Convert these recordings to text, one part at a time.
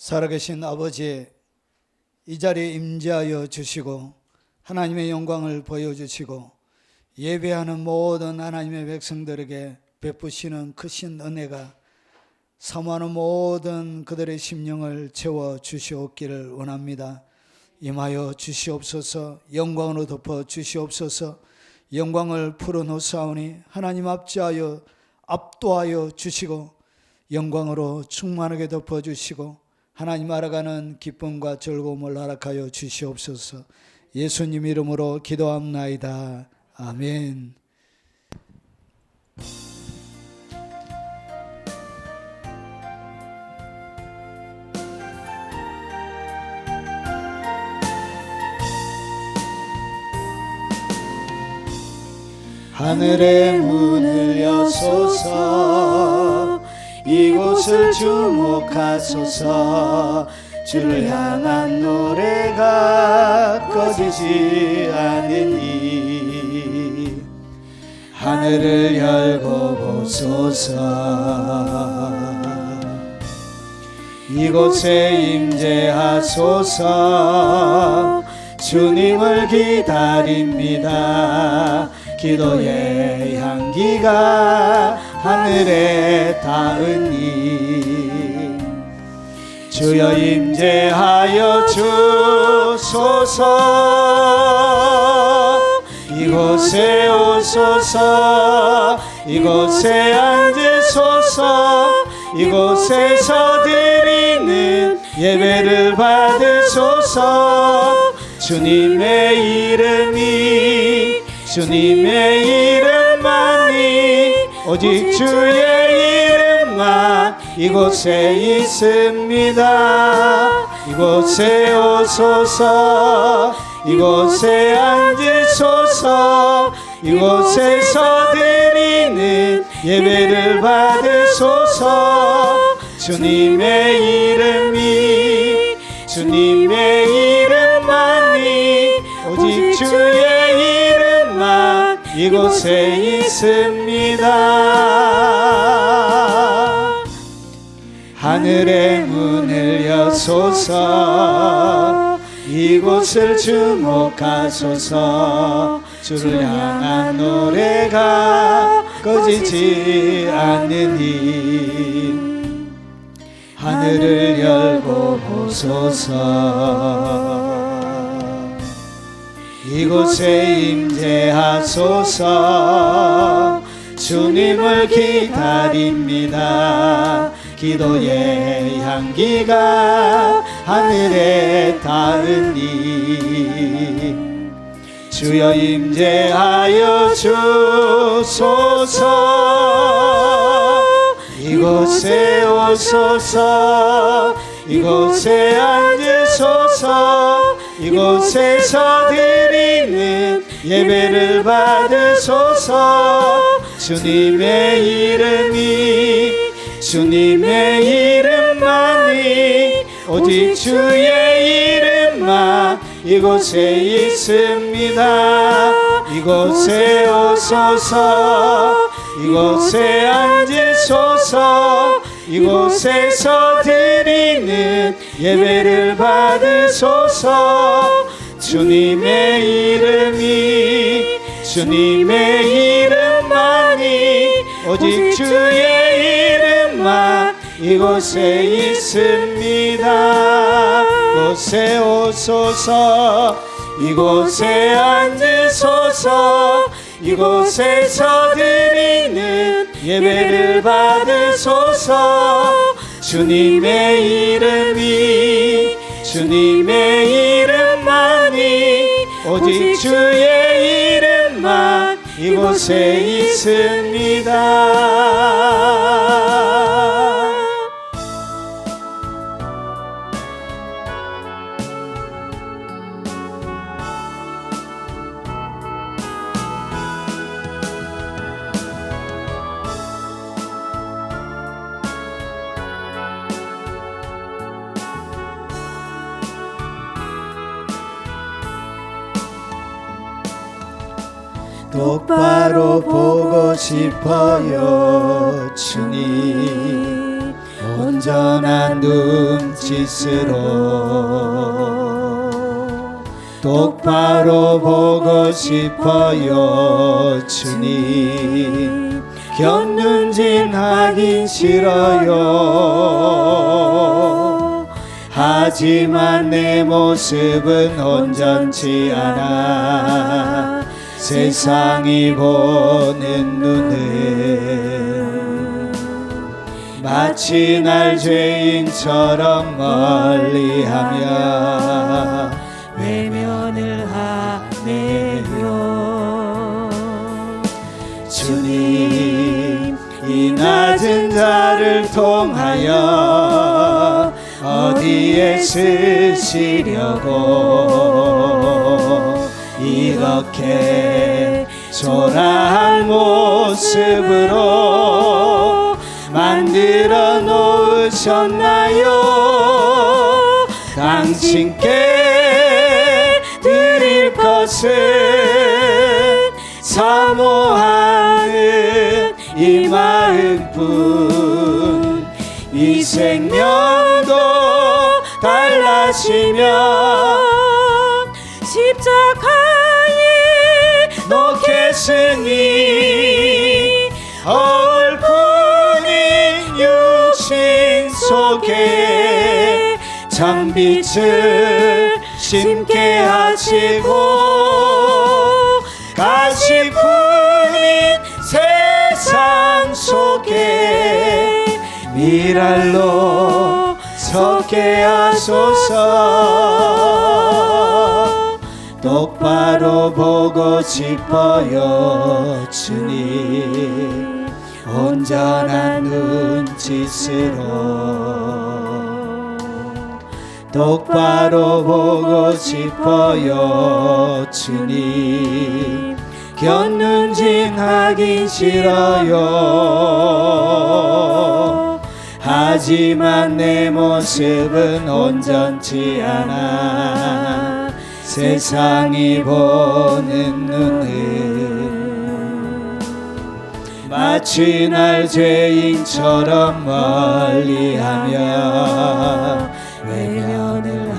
살아계신 아버지, 이 자리에 임재하여 주시고 하나님의 영광을 보여주시고 예배하는 모든 하나님의 백성들에게 베푸시는 크신 은혜가 사모하는 모든 그들의 심령을 채워 주시옵기를 원합니다. 임하여 주시옵소서. 영광으로 덮어 주시옵소서. 영광을 풀어놓사오니 하나님 앞지하여 압도하여 주시고 영광으로 충만하게 덮어주시고 하나님 알아가는 기쁨과 즐거움을 허락하여 주시옵소서. 예수님 이름으로 기도합나이다. 아멘. 하늘의 문을 여소서. 이곳을 주목하소서. 주를 향한 노래가 꺼지지 않으니 하늘을 열고 보소서. 이곳에 임재하소서. 주님을 기다립니다. 기도의 향기가 하늘에 닿으니 주여 임재하여 주소서. 이곳에 오소서. 이곳에 앉으소서. 이곳에서 드리는 예배를 받으소서. 주님의 이름만이 오직 주의 이름만 이곳에 있습니다. 이곳에 오소서. 이곳에 앉으소서. 이곳에서 드리는 예배를 받으소서. 주님의 이름만이 오직 주의 이름만 이곳에 있습니다. 하늘의 문을 여소서. 이곳을 주목하소서. 주를 향한 노래가 꺼지지 않으니 하늘을 열고 보소서. 이곳에 임재하소서. 주님을 기다립니다. 기도의 향기가 하늘에 닿으니 주여 임재하여 주소서. 이곳에 오소서. 이곳에 앉으소서. 이곳에서 드리는 예배를 받으소서. 주님의 이름만이 오직 주의 이름만 이곳에 있습니다. 이곳에 오소서. 이곳에 앉으소서. 이곳에서 드리는 예배를 받으소서. 주님의 이름만이 오직 주의 이름만 이곳에 있습니다. 이곳에 오소서. 이곳에 앉으소서. 이곳에서 드리는 예배를 받으소서. 주님의 이름만이 오직 주의 이름만 이곳에 있습니다. 똑바로 보고 싶어요 주님. 온전한 눈짓으로 똑바로 보고 싶어요. 주님 곁눈질하긴 싫어요. 하지만 내 모습은 온전치 않아 세상이 보는 눈은 마치 날 죄인처럼 멀리하며 외면을 하네요. 주님 이 낮은 자를 통하여 어디에 쓰시려고 이렇게 초라한 모습으로 만들어 놓으셨나요? 당신께 드릴 것은 사모하는 이 마음뿐. 이 생명도 달라지면 십자가에 놓겠으니 얼뿐인 육신 속에 찬빛을 심게 하시고 가시뿐인 세상 속에 미랄로 서게 하소서. 똑바로 보고 싶어요. 주님 온전한 눈짓으로 똑바로 보고 싶어요. 주님 곁눈질하긴 싫어요. 하지만 내 모습은 온전치 않아 세상이 보는 눈은 마치 날 죄인처럼 멀리하며 외면을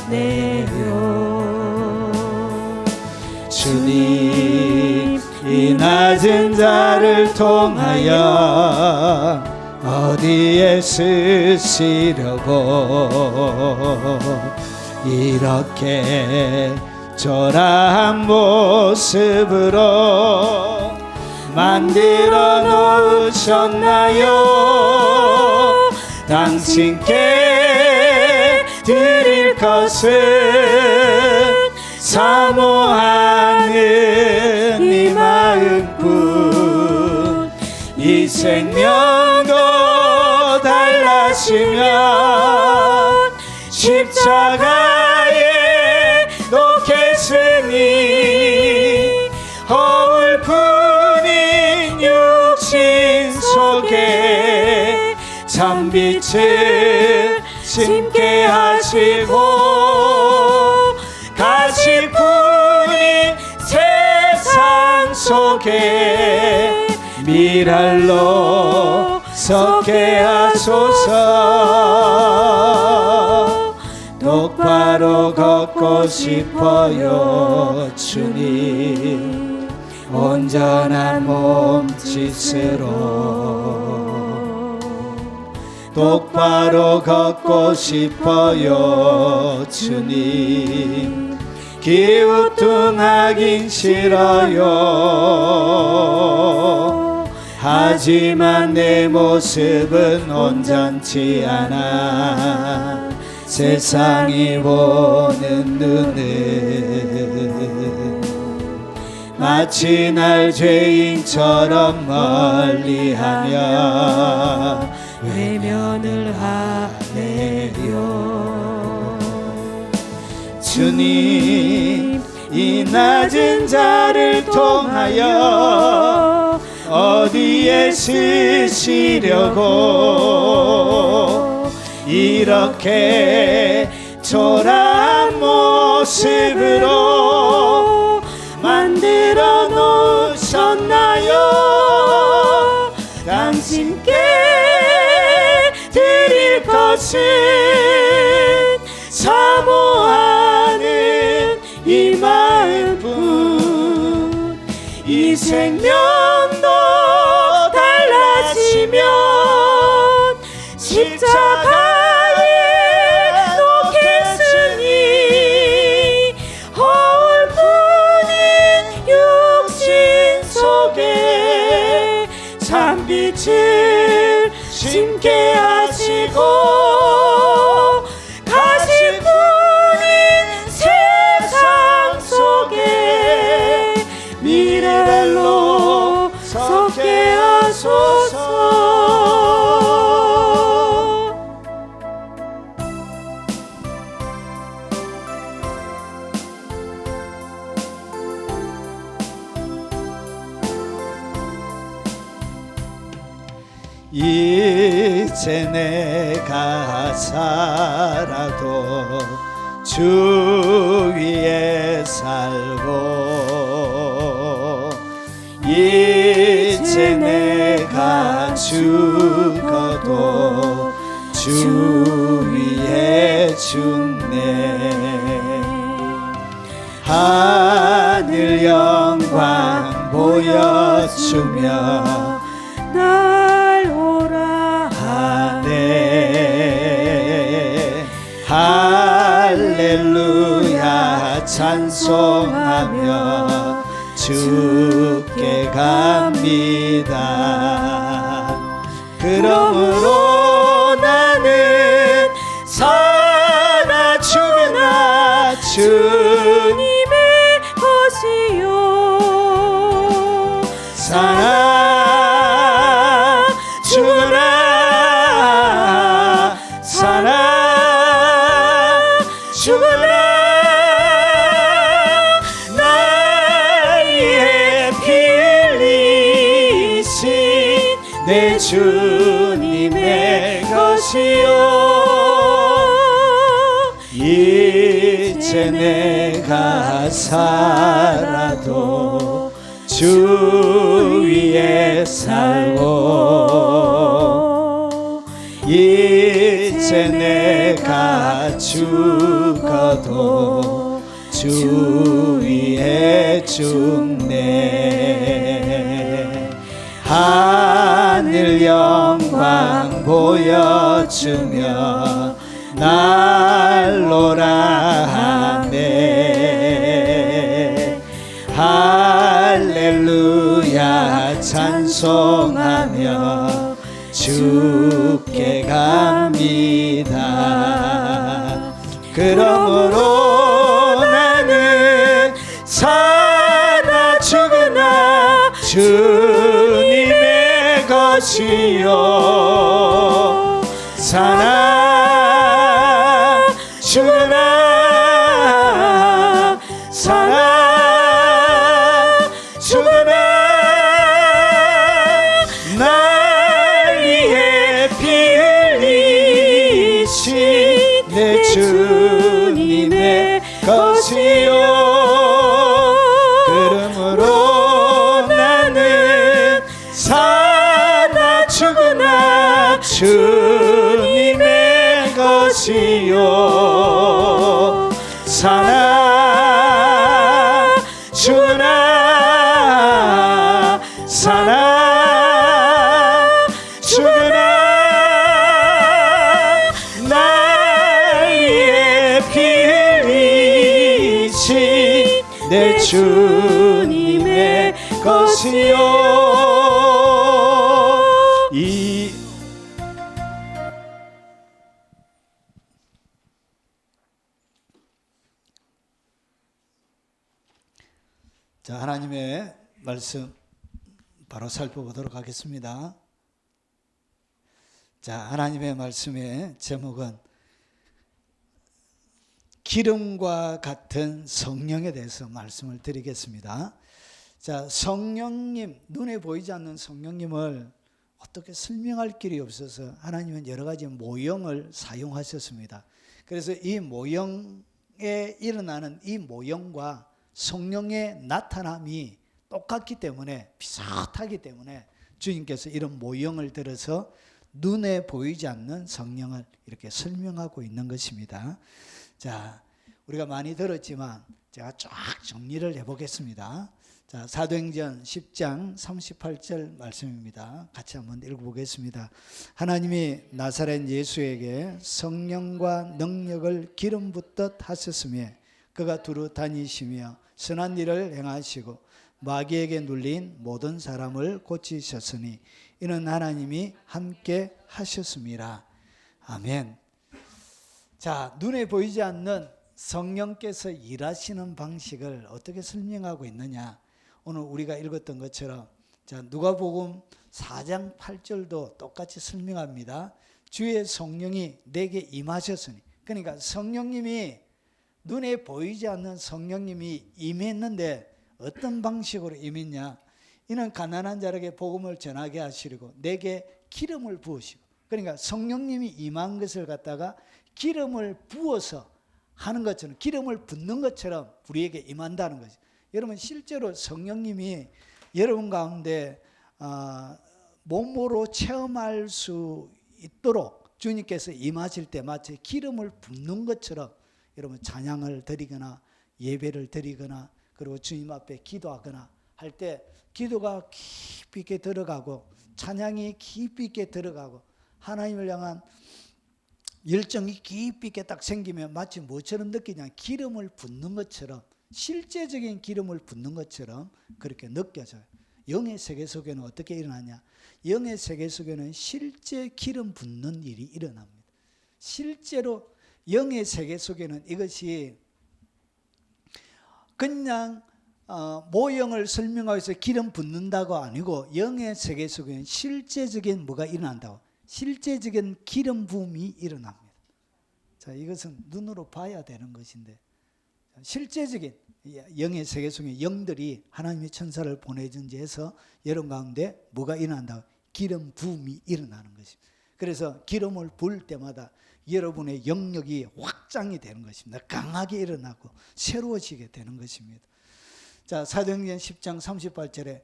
하네요. 주님 이 낮은 자를 통하여 어디에 쓰시려고 이렇게 초라한 모습으로 만들어 놓으셨나요? 당신께 드릴 것은 사모하는 이 마음뿐. 이 생명도 달라지면 십자가에 놓겠으니 허울뿐인 육신 속에 찬빛을 심게 하시고 가시뿐인 세상 속에 미랄로 서게 하소서. 똑바로 걷고 싶어요. 주님 온전한 몸짓으로 똑바로 걷고 싶어요. 주님 기우뚱하긴 싫어요. 하지만 내 모습은 온전치 않아 세상이 보는 눈은 마치 날 죄인처럼 멀리하며 외면을 하네요. 주님 이 낮은 자를 통하여 어디에 쓰시려고 이렇게 초라한 모습으로 만들어 놓으셨나요? 당신께 것은 사모하는 이 마음뿐. 이 생명도 달라지면 십자가에 놓겠으니 허울뿐인 육신 속에 참빛을 심게 하시고 가시뿐인 세상 속에 미래로 서게 하소서. 이제 내가 살아도 주 위에 살고 이제 내가 죽어도 주 위에 죽네. 하늘 영광 보여주며 날 오라 하네. 할렐루야 찬송하며 주께 갑니다. 그러므로 나는 사나 죽으나 주님의 것이요. 사나 죽으나 사나 죽으나 나의 피 흘리신 내 주님의 것이요. 이제 내가 살아도 주 위에 살고 이제 내가 죽어도 주 위에 죽네. 하늘 영광 보여주며 날로라 하네. 할렐루야 찬송하며 주께 갑니다. 그러므로 나는 사나 죽으나 주님의 것이요. 사나 죽으나 사나 죽으나 날 위해 피 흘리신 내 주님의 것이요. 그러므로 나는 사나 죽으나 주님의 것이요. 사나 죽으나 사나 죽으나 날 위해 피 흘리신 내 주님의 것이요. 자, 하나님의 말씀 바로 살펴보도록 하겠습니다. 자, 하나님의 말씀의 제목은 기름과 같은 성령에 대해서 말씀을 드리겠습니다. 자, 성령님, 눈에 보이지 않는 성령님을 어떻게 설명할 길이 없어서 하나님은 여러 가지 모형을 사용하셨습니다. 그래서 이 모형에 일어나는 이 모형과 성령의 나타남이 똑같기 때문에, 비슷하기 때문에 주님께서 이런 모형을 들어서 눈에 보이지 않는 성령을 이렇게 설명하고 있는 것입니다. 자, 우리가 많이 들었지만 제가 쫙 정리를 해보겠습니다. 자, 사도행전 10장 38절 말씀입니다. 같이 한번 읽어보겠습니다. 하나님이 나사렛 예수에게 성령과 능력을 기름 붓듯 하셨으며 그가 두루 다니시며 선한 일을 행하시고 마귀에게 눌린 모든 사람을 고치셨으니 이는 하나님이 함께 하셨습니다. 아멘. 자, 눈에 보이지 않는 성령께서 일하시는 방식을 어떻게 설명하고 있느냐? 오늘 우리가 읽었던 것처럼 자, 누가복음 4장 8절도 똑같이 설명합니다. 주의 성령이 내게 임하셨으니, 그러니까 성령님이, 눈에 보이지 않는 성령님이 임했는데 어떤 방식으로 임했냐? 이는 가난한 자에게 복음을 전하게 하시려고 내게 기름을 부으시고, 그러니까 성령님이 임한 것을 갖다가 기름을 부어서 하는 것처럼, 기름을 붓는 것처럼 우리에게 임한다는 거죠. 여러분, 실제로 성령님이 여러분 가운데 몸으로 체험할 수 있도록 주님께서 임하실 때 마치 기름을 붓는 것처럼 여러분 찬양을 드리거나 예배를 드리거나 그리고 주님 앞에 기도하거나 할 때 기도가 깊이 있게 들어가고 찬양이 깊이 있게 들어가고 하나님을 향한 열정이 깊이 있게 딱 생기면 마치 뭐처럼 느끼냐? 기름을 붓는 것처럼, 실제적인 기름을 붓는 것처럼 그렇게 느껴져요. 영의 세계 속에는 어떻게 일어나냐? 영의 세계 속에는 실제 기름 붓는 일이 일어납니다. 실제로 영의 세계 속에는 이것이 그냥 모형을 설명하기 위해서 기름 붓는다고 아니고 영의 세계 속에는 실제적인 뭐가 일어난다고, 실제적인 기름 부음이 일어납니다. 자, 이것은 눈으로 봐야 되는 것인데 실제적인 영의 세계 속에 영들이 하나님의 천사를 보내준지 해서 여러분 가운데 뭐가 일어난다고? 기름 부음이 일어나는 것입니다. 그래서 기름을 부을 때마다 여러분의 영역이 확장이 되는 것입니다. 강하게 일어나고 새로워지게 되는 것입니다. 자, 사도행전 10장 38절에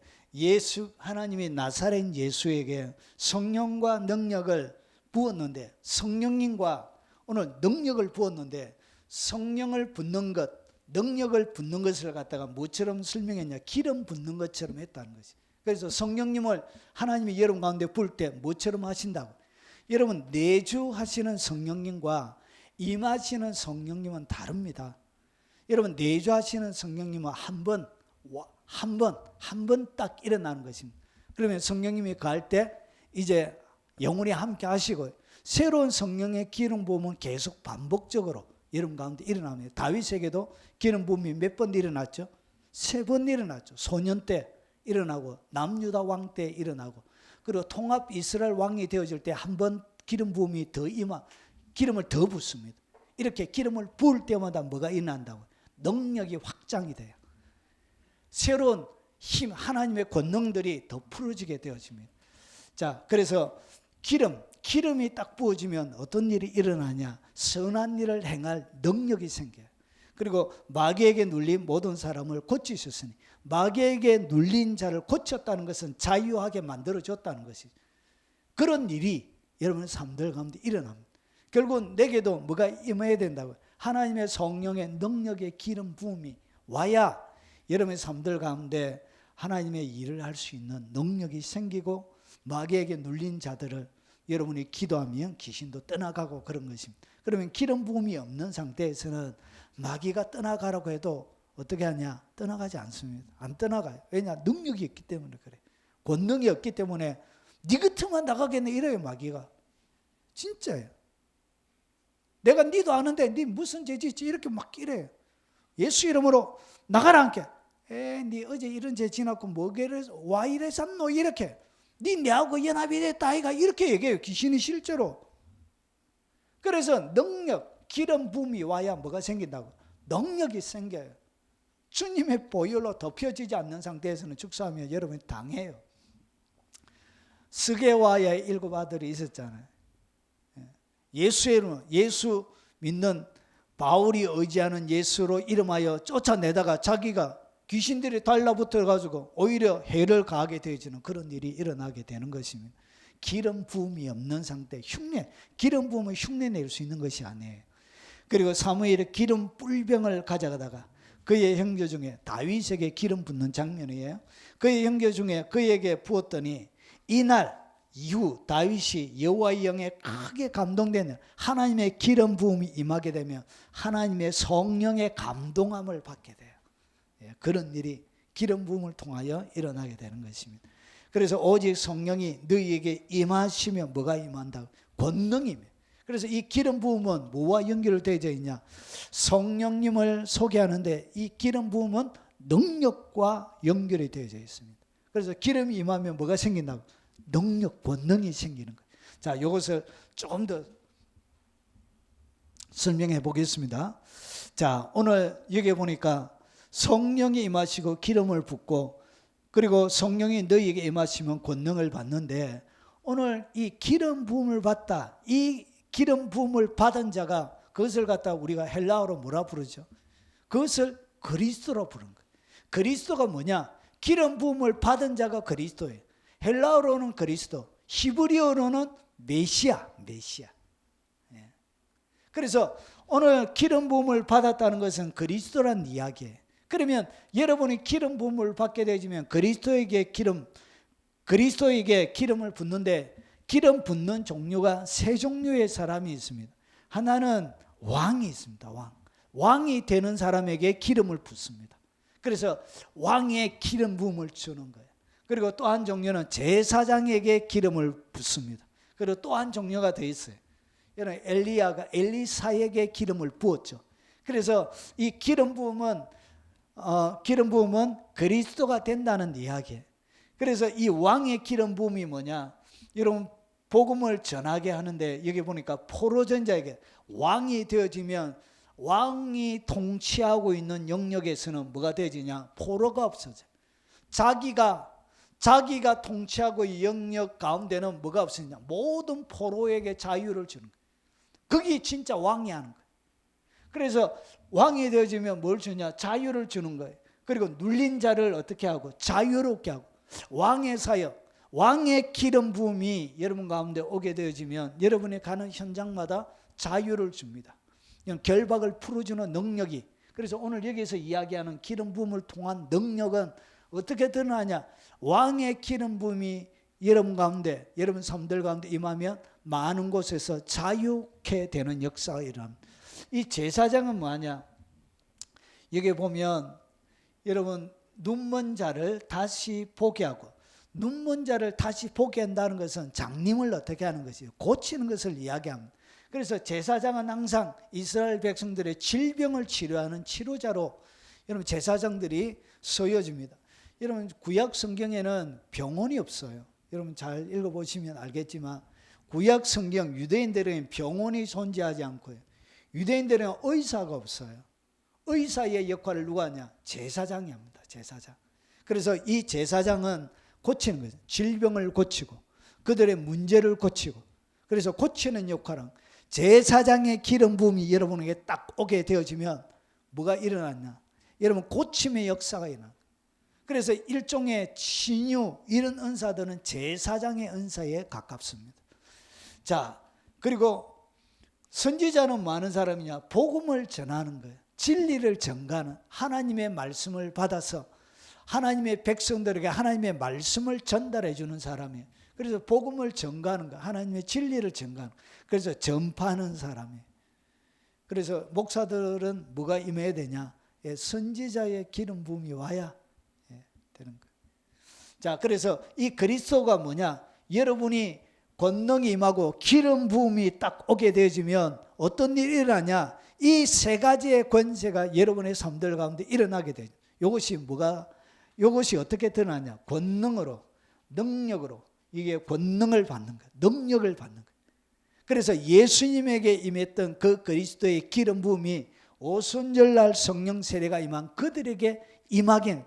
하나님이 나사렛 예수에게 성령과 능력을 부었는데, 성령님과 오늘 능력을 부었는데 성령을 붓는 것, 능력을 붓는 것을 갖다가 뭐처럼 설명했냐? 기름 붓는 것처럼 했다는 것이. 그래서 성령님을 하나님이 여러분 가운데 부을 때 뭐처럼 하신다고? 여러분, 내주하시는 성령님과 임하시는 성령님은 다릅니다. 여러분, 내주하시는 성령님은 한 번 딱 일어나는 것입니다. 그러면 성령님이 갈 때 이제 영원히 함께 하시고, 새로운 성령의 기름 부음은 계속 반복적으로 여러분 가운데 일어납니다. 다윗에게도 기름 부음이 몇 번 일어났죠? 3번 일어났죠. 소년 때 일어나고 남유다 왕 때 일어나고, 그리고 통합 이스라엘 왕이 되어질 때 한 번 기름 부음이 더 기름을 더 붓습니다. 이렇게 기름을 부을 때마다 뭐가 일어난다고? 능력이 확장이 돼요. 새로운 힘, 하나님의 권능들이 더 풀어지게 되어집니다. 자, 그래서 기름이 딱 부어지면 어떤 일이 일어나냐? 선한 일을 행할 능력이 생겨요. 그리고 마귀에게 눌린 모든 사람을 고치셨으니, 마귀에게 눌린 자를 고쳤다는 것은 자유하게 만들어줬다는 것이죠. 그런 일이 여러분의 삶들 가운데 일어납니다. 결국 내게도 뭐가 임해야 된다고요? 하나님의 성령의 능력의 기름 부음이 와야 여러분의 삶들 가운데 하나님의 일을 할 수 있는 능력이 생기고, 마귀에게 눌린 자들을 여러분이 기도하면 귀신도 떠나가고 그런 것입니다. 그러면 기름 부음이 없는 상태에서는 마귀가 떠나가라고 해도 어떻게 하냐? 떠나가지 않습니다. 안 떠나가요. 왜냐? 능력이 없기 때문에 그래. 권능이 없기 때문에 네 같으면 나가겠네 이래요, 마귀가. 진짜예요. 내가 니도 아는데 니 무슨 죄 짓지? 이렇게 막 이래요. 예수 이름으로 나가라 않게. 니 어제 이런 죄 지났고 뭐게를 와 이래 샀노? 이렇게. 니 내하고 연합이 됐다 아이가 이렇게 얘기해요. 귀신이 실제로. 그래서 능력, 기름 부음이 와야 뭐가 생긴다고? 능력이 생겨요. 주님의 보혈로 덮여지지 않는 상태에서는 축사하면 여러분이 당해요. 스게와의 7 아들이 있었잖아요. 예수의 이름, 예수 믿는 바울이 의지하는 예수로 이름하여 쫓아내다가 자기가 귀신들이 달라붙어 가지고 오히려 해를 가하게 되어지는 그런 일이 일어나게 되는 것입니다. 기름 부음이 없는 상태, 기름 부음은 흉내 낼 수 있는 것이 아니에요. 그리고 사무엘이 기름 뿔병을 가져가다가 그의 형제 중에 다윗에게 기름 붓는 장면이에요. 그의 형제 중에 그에게 부었더니 이날 이후 다윗이 여호와의 영에 크게 감동되는 하나님의 기름 부음이 임하게 되면 하나님의 성령의 감동함을 받게 돼요. 그런 일이 기름 부음을 통하여 일어나게 되는 것입니다. 그래서 오직 성령이 너희에게 임하시면 뭐가 임한다고? 권능이며. 그래서 이 기름 부음은 뭐와 연결되어 있냐? 성령님을 소개하는데 이 기름 부음은 능력과 연결이 되어 있습니다. 그래서 기름이 임하면 뭐가 생긴다고? 능력, 권능이 생기는 거예요. 자, 이것을 조금 더 설명해 보겠습니다. 자, 오늘 여기 보니까 성령이 임하시고 기름을 붓고 그리고 성령이 너희에게 임하시면 권능을 받는데 오늘 이 기름 부음을 받다, 이 기름 부음을 받은 자가 그것을 갖다 우리가 헬라어로 뭐라 부르죠? 그것을 그리스도로 부르는 거예요. 그리스도가 뭐냐? 기름 부음을 받은 자가 그리스도예요. 헬라어로는 그리스도, 히브리어로는 메시아. 그래서 오늘 기름 부음을 받았다는 것은 그리스도란 이야기예요. 그러면 여러분이 기름 부음을 받게 되면 그리스도에게 기름을 붓는데 기름 붓는 종류가 세 종류의 사람이 있습니다. 하나는 왕이 있습니다. 왕이 되는 사람에게 기름을 붓습니다. 그래서 왕의 기름 부음을 주는 거예요. 그리고 또 한 종류는 제사장에게 기름을 붓습니다. 그리고 또 한 종류가 더 있어요. 여러분 엘리야가 엘리사에게 기름을 부었죠. 그래서 이 기름 부음은 그리스도가 된다는 이야기예요. 그래서 이 왕의 기름 부음이 뭐냐? 여러분 복음을 전하게 하는데 여기 보니까 포로전자에게 왕이 되어지면 왕이 통치하고 있는 영역에서는 뭐가 되어지냐? 포로가 없어져요. 자기가 통치하고 있는 영역 가운데는 뭐가 없으냐? 모든 포로에게 자유를 주는 거예요. 그게 진짜 왕이 하는 거예요. 그래서 왕이 되어지면 뭘 주냐? 자유를 주는 거예요. 그리고 눌린 자를 어떻게 하고? 자유롭게 하고. 왕의 사역, 왕의 기름 부음이 여러분 가운데 오게 되어지면 여러분이 가는 현장마다 자유를 줍니다. 결박을 풀어주는 능력이. 그래서 오늘 여기서 이야기하는 기름 부음을 통한 능력은 어떻게 드러나냐? 왕의 기름 부음이 여러분 가운데, 여러분 삶들 가운데 임하면 많은 곳에서 자유케 되는 역사가 일어납니다. 이 제사장은 뭐하냐? 여기 보면 여러분 눈먼 자를 다시 보게 하고, 눈먼 자를 다시 보게 한다는 것은 장님을 어떻게 하는 것이에요? 고치는 것을 이야기합니다. 그래서 제사장은 항상 이스라엘 백성들의 질병을 치료하는 치료자로 여러분 제사장들이 쓰여집니다. 여러분 구약 성경에는 병원이 없어요. 여러분 잘 읽어보시면 알겠지만 구약 성경 유대인들은 병원이 존재하지 않고요. 유대인들은 의사가 없어요. 의사의 역할을 누가 하냐? 제사장이 합니다. 제사장. 그래서 이 제사장은 고치는 거죠. 질병을 고치고 그들의 문제를 고치고, 그래서 고치는 역할은 제사장의 기름 부음이 여러분에게 딱 오게 되어지면 뭐가 일어났냐? 여러분 고침의 역사가 일어납니다. 그래서 일종의 치유 이런 은사들은 제사장의 은사에 가깝습니다. 자, 그리고 선지자는 뭐 하는 사람이냐? 복음을 전하는 거예요. 진리를 전가하는, 하나님의 말씀을 받아서 하나님의 백성들에게 하나님의 말씀을 전달해 주는 사람이에요. 그래서 복음을 전가하는 거예요. 하나님의 진리를 전가하는 거예요. 그래서 전파하는 사람이에요. 그래서 목사들은 뭐가 임해야 되냐? 선지자의 기름 부음이 와야 되는 거예요. 자, 그래서 이 그리스도가 뭐냐? 여러분이 권능이 임하고 기름 부음이 딱 오게 되어지면 어떤 일이 일어나냐? 이 세 가지의 권세가 여러분의 삶들 가운데 일어나게 되죠. 이것이 어떻게 드러나냐? 권능으로, 능력으로. 이게 권능을 받는 거예요. 능력을 받는 거예요. 그래서 예수님에게 임했던 그 그리스도의 기름 부음이 오순절날 성령 세례가 임한 그들에게 임하게.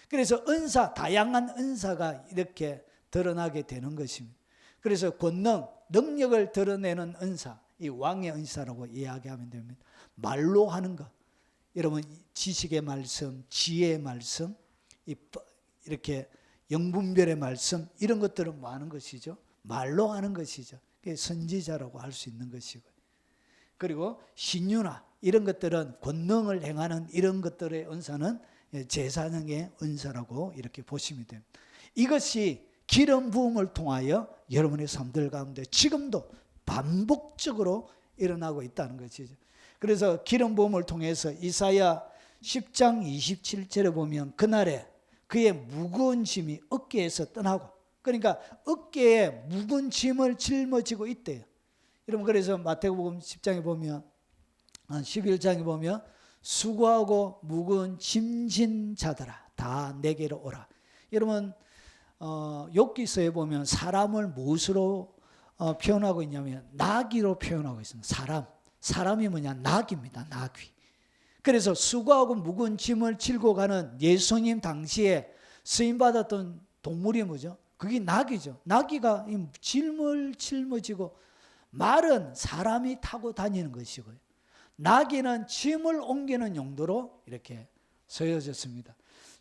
그래서 은사, 다양한 은사가 이렇게 드러나게 되는 것입니다. 그래서 권능, 능력을 드러내는 은사, 이 왕의 은사라고 이야기하면 됩니다. 말로 하는 것, 여러분 지식의 말씀, 지혜의 말씀, 이렇게 영분별의 말씀, 이런 것들은 뭐 하는 것이죠? 말로 하는 것이죠. 그게 선지자라고 할 수 있는 것이고, 그리고 신유나 이런 것들은 권능을 행하는 이런 것들의 은사는 제사장의 은사라고 이렇게 보시면 됩니다. 이것이 기름 부음을 통하여 여러분의 삶들 가운데 지금도 반복적으로 일어나고 있다는 것이죠. 그래서 기름 부음을 통해서 이사야 10장 27절에 보면 그날에 그의 무거운 짐이 어깨에서 떠나고, 그러니까 어깨에 무거운 짐을 짊어지고 있대요. 여러분, 그래서 마태복음 10장에 보면 11장에 보면 수고하고 무거운 짐진 자들아 다 내게로 오라. 여러분, 욥기서에 보면 사람을 무엇으로 표현하고 있냐면 나귀로 표현하고 있습니다. 사람이 뭐냐? 나귀입니다. 나귀. 그래서 수고하고 무거운 짐을 싣고 가는 예수님 당시에 쓰임받았던 동물이 뭐죠? 그게 나귀죠. 나귀가 짐을 짊어지고, 말은 사람이 타고 다니는 것이고요. 나귀는 짐을 옮기는 용도로 이렇게 쓰여졌습니다.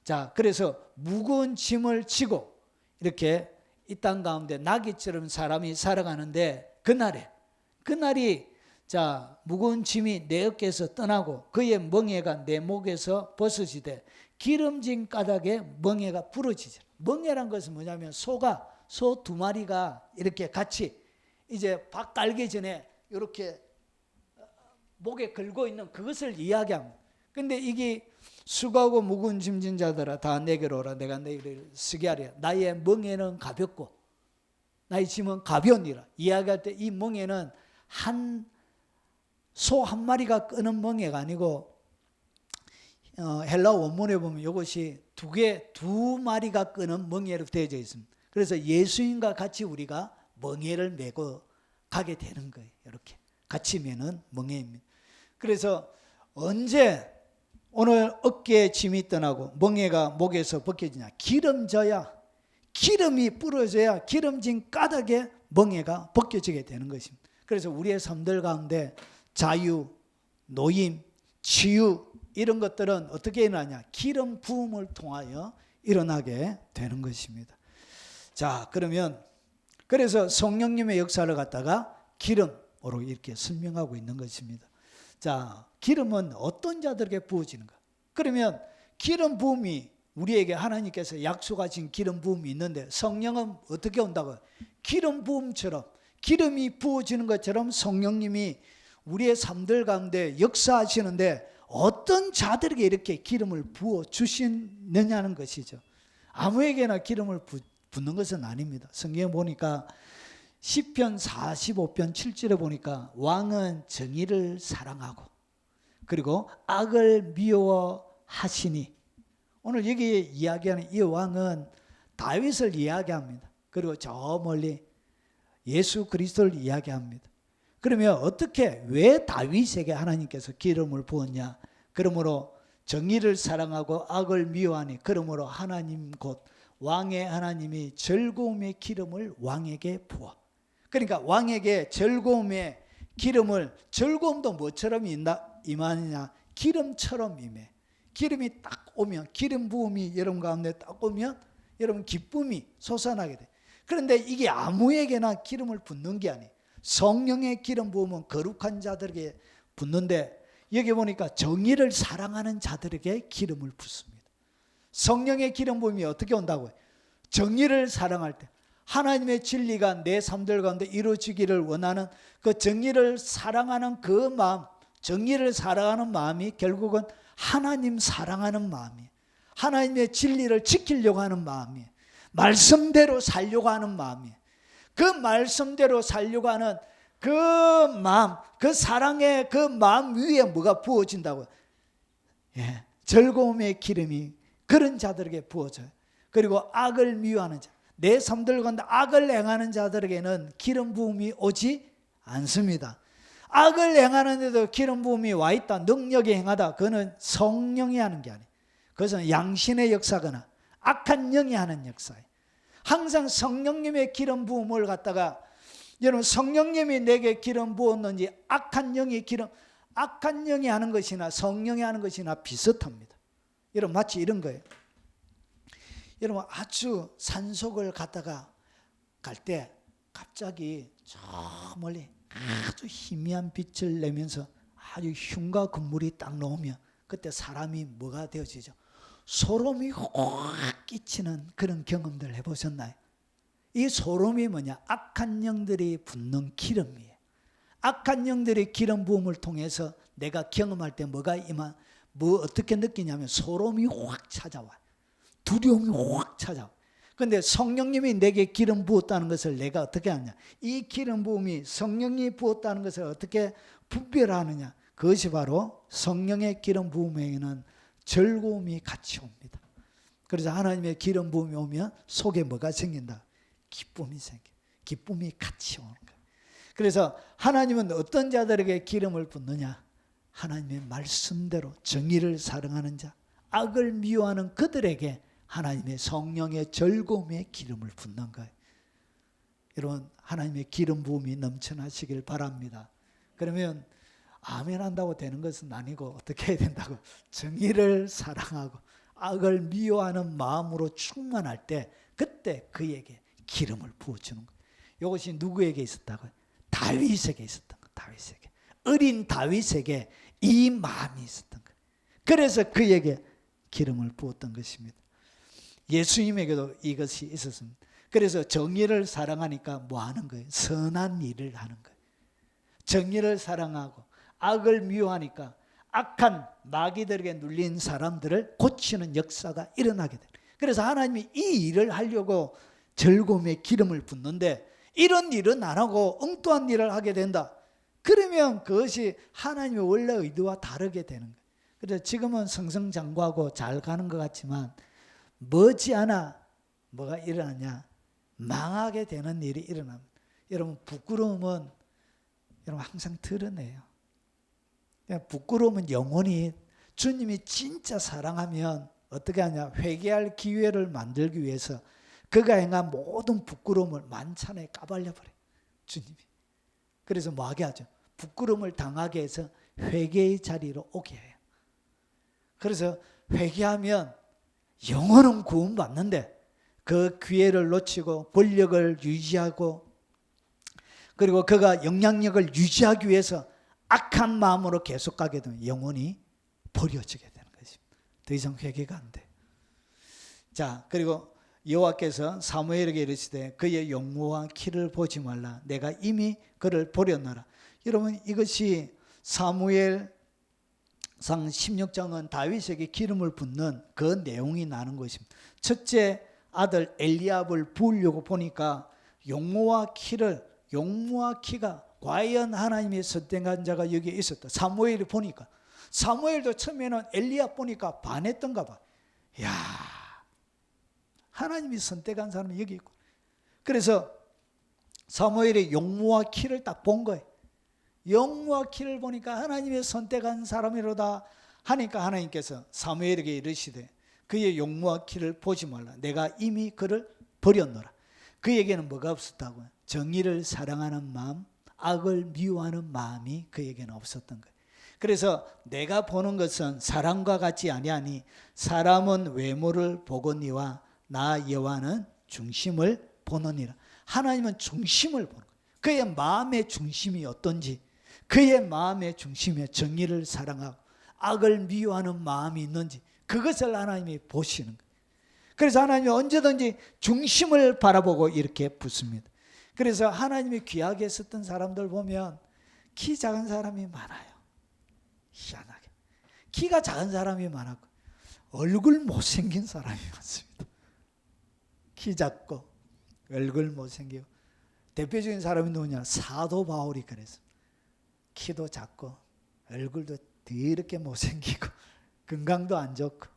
자, 그래서 무거운 짐을 지고 이렇게 이 땅 가운데 나귀처럼 사람이 살아가는데, 그날이 자, 무거운 짐이 내 어깨에서 떠나고 그의 멍에가 내 목에서 벗어지되 기름진 까닭에 멍에가 부러지죠. 멍에란 것은 뭐냐면 소 두 마리가 이렇게 같이 이제 밥 깔기 전에 이렇게 목에 걸고 있는 그것을 이야기합니다. 근데 이게 수고하고 무거운 짐진 자들아 다 내게로 오라. 내가 너희를 쓰게 하리라. 나의 멍에는 가볍고 나의 짐은 가벼우니라. 이야기할 때 이 멍에는 소 한 마리가 끄는 멍에가 아니고, 헬라 원문에 보면 이것이 두 마리가 끄는 멍에로 되어져 있습니다. 그래서 예수님과 같이 우리가 멍에를 메고 가게 되는 거예요. 이렇게 같이 메는 멍에입니다. 그래서 언제 오늘 어깨에 짐이 떠나고 멍에가 목에서 벗겨지냐? 기름져야, 기름이 뿌려져야 기름진 까닭에 멍에가 벗겨지게 되는 것입니다. 그래서 우리의 삶들 가운데 자유, 노임, 치유 이런 것들은 어떻게 일어나냐? 기름 부음을 통하여 일어나게 되는 것입니다. 자, 그러면 그래서 성령님의 역사를 갖다가 기름으로 이렇게 설명하고 있는 것입니다. 자, 기름은 어떤 자들에게 부어지는가? 그러면 기름 부음이 우리에게 하나님께서 약속하신 기름 부음이 있는데, 성령은 어떻게 온다고요? 기름 부음처럼, 기름이 부어지는 것처럼 성령님이 우리의 삶들 가운데 역사하시는데, 어떤 자들에게 이렇게 기름을 부어 주시느냐는 것이죠. 아무에게나 기름을 붓는 것은 아닙니다. 성경에 보니까 시편 45편 7절에 보니까 왕은 정의를 사랑하고 그리고 악을 미워하시니, 오늘 여기 이야기하는 이 왕은 다윗을 이야기합니다. 그리고 저 멀리 예수 그리스도를 이야기합니다. 그러면 어떻게, 왜 다윗에게 하나님께서 기름을 부었냐? 그러므로 정의를 사랑하고 악을 미워하니, 그러므로 하나님 곧 왕의 하나님이 즐거움의 기름을 왕에게 부어. 그러니까 왕에게 즐거움의 기름을, 즐거움도 뭐처럼 임하느냐? 기름처럼 임해. 기름이 딱 오면, 기름 부음이 여러분 가운데 딱 오면 여러분 기쁨이 솟아나게 돼. 그런데 이게 아무에게나 기름을 붓는 게 아니에요. 성령의 기름 부음은 거룩한 자들에게 붓는데, 여기 보니까 정의를 사랑하는 자들에게 기름을 붓습니다. 성령의 기름 부음이 어떻게 온다고요? 정의를 사랑할 때, 하나님의 진리가 내 삶들 가운데 이루어지기를 원하는 그 정의를 사랑하는 그 마음, 정의를 사랑하는 마음이 결국은 하나님 사랑하는 마음이에요. 하나님의 진리를 지키려고 하는 마음이에요. 말씀대로 살려고 하는 마음이에요. 그 말씀대로 살려고 하는 그 마음, 그 사랑의 그 마음 위에 뭐가 부어진다고요? 예, 즐거움의 기름이 그런 자들에게 부어져요. 그리고 악을 미워하는 자, 내 삶들 가운데 악을 행하는 자들에게는 기름 부음이 오지 않습니다. 악을 행하는데도 기름 부음이 와 있다, 능력이 행하다, 그거는 성령이 하는 게 아니에요. 그것은 양신의 역사거나 악한 영이 하는 역사예요. 항상 성령님의 기름 부음을 갖다가, 여러분 성령님이 내게 기름 부었는지 악한 영이 하는 것이나 성령이 하는 것이나 비슷합니다. 여러분 마치 이런 거예요. 여러분 아주 산속을 갔다가 갈 때 갑자기 저 멀리 아주 희미한 빛을 내면서 아주 흉과 금물이 딱 나오면 그때 사람이 뭐가 되어지죠? 소름이 확 끼치는 그런 경험들 해보셨나요? 이 소름이 뭐냐? 악한 영들이 붓는 기름이에요. 악한 영들의 기름 부음을 통해서 내가 경험할 때 뭐가 어떻게 느끼냐면 소름이 확 찾아와요. 두려움이 확 찾아와요. 그런데 성령님이 내게 기름 부었다는 것을 내가 어떻게 하느냐? 이 기름 부음이 성령이 부었다는 것을 어떻게 분별하느냐? 그것이 바로 성령의 기름 부음에는 즐거움이 같이 옵니다. 그래서 하나님의 기름 부음이 오면 속에 뭐가 생긴다? 기쁨이 생겨. 기쁨이 같이 오는 거예요. 그래서 하나님은 어떤 자들에게 기름을 붓느냐? 하나님의 말씀대로 정의를 사랑하는 자, 악을 미워하는 그들에게 하나님의 성령의 즐거움의 기름을 붓는 거예요. 여러분, 하나님의 기름 부음이 넘쳐나시길 바랍니다. 그러면 아멘 한다고 되는 것은 아니고 어떻게 해야 된다고? 정의를 사랑하고 악을 미워하는 마음으로 충만할 때 그때 그에게 기름을 부어주는 거예요. 이것이 누구에게 있었다고요? 다윗에게 있었던 거예요. 다윗에게. 어린 다윗에게 이 마음이 있었던 거예요. 그래서 그에게 기름을 부었던 것입니다. 예수님에게도 이것이 있었습니다. 그래서 정의를 사랑하니까 뭐 하는 거예요? 선한 일을 하는 거예요. 정의를 사랑하고 악을 미워하니까 악한 마귀들에게 눌린 사람들을 고치는 역사가 일어나게 돼요. 그래서 하나님이 이 일을 하려고 즐거움의 기름을 붓는데 이런 일은 안 하고 엉뚱한 일을 하게 된다. 그러면 그것이 하나님의 원래 의도와 다르게 되는 거예요. 그래서 지금은 승승장구하고 잘 가는 것 같지만 머지않아 뭐가 일어나냐? 망하게 되는 일이 일어납니다. 여러분, 부끄러움은 여러분 항상 드러내요. 부끄러움은 영원히 주님이 진짜 사랑하면 어떻게 하냐? 회개할 기회를 만들기 위해서 그가 행한 모든 부끄러움을 만찬에 까발려 버려요. 주님이. 그래서 뭐 하게 하죠? 부끄러움을 당하게 해서 회개의 자리로 오게 해요. 그래서 회개하면 영원한 구원 받는데 그 기회를 놓치고 권력을 유지하고 그리고 그가 영향력을 유지하기 위해서 악한 마음으로 계속 가게 되면 영원히 버려지게 되는 것입니다. 더 이상 회개가 안 돼. 자, 그리고 여호와께서 사무엘에게 이르시되 그의 용모와 키를 보지 말라. 내가 이미 그를 버렸노라. 여러분, 이것이 사무엘상 16장은 다윗에게 기름을 붓는 그 내용이 나는 것입니다. 첫째 아들 엘리압을 부으려고 보니까 용모와 키가 과연 하나님의 선택한 자가 여기에 있었다. 사무엘이 보니까. 사무엘도 처음에는 엘리압 보니까 반했던가 봐. 야, 하나님이 선택한 사람이 여기 있고. 그래서 사무엘의 용모와 키를 딱 본 거예요. 용모와 키를 보니까 하나님의 선택한 사람이로다 하니까 하나님께서 사무엘에게 이르시되 그의 용모와 키를 보지 말라. 내가 이미 그를 버렸노라. 그에게는 뭐가 없었다고요? 정의를 사랑하는 마음, 악을 미워하는 마음이 그에게는 없었던 거예요. 그래서 내가 보는 것은 사람과 같지 아니하니 사람은 외모를 보거니와 나 여호와는 중심을 보느니라. 하나님은 중심을 보는 거예요. 그의 마음의 중심이 어떤지, 그의 마음의 중심에 정의를 사랑하고 악을 미워하는 마음이 있는지 그것을 하나님이 보시는 거예요. 그래서 하나님이 언제든지 중심을 바라보고 이렇게 붓습니다. 그래서 하나님이 귀하게 썼던 사람들 보면 키 작은 사람이 많아요. 희한하게. 키가 작은 사람이 많았고 얼굴 못생긴 사람이 많습니다. 키 작고 얼굴 못생기고. 대표적인 사람이 누구냐? 사도 바울이 그랬습니다. 키도 작고 얼굴도 더럽게 못생기고 건강도 안 좋고.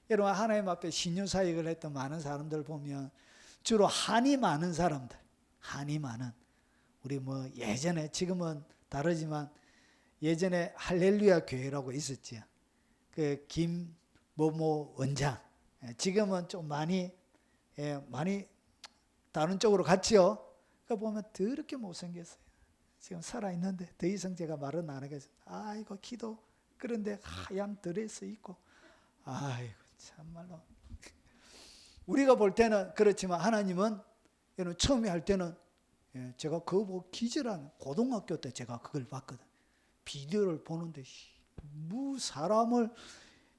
여러분, 하나님 앞에 신유사역을 했던 많은 사람들 보면 주로 한이 많은 사람들, 한이 많은, 우리 뭐 예전에, 지금은 다르지만 예전에 할렐루야 교회라고 있었지요. 그 김모모 원장. 지금은 좀 많이 다른 쪽으로 갔지요. 그 보면 더럽게 못생겼어요. 지금 살아있는데 더 이상 제가 말은 안 하겠습니다. 아이고, 키도 그런데 하얀 드레스 입고, 아이고 참말로. 우리가 볼 때는 그렇지만 하나님은 처음에 할 때는 예, 제가 그거 보고 기절하는, 고등학교 때 제가 그걸 봤거든. 비디오를 보는데 사람을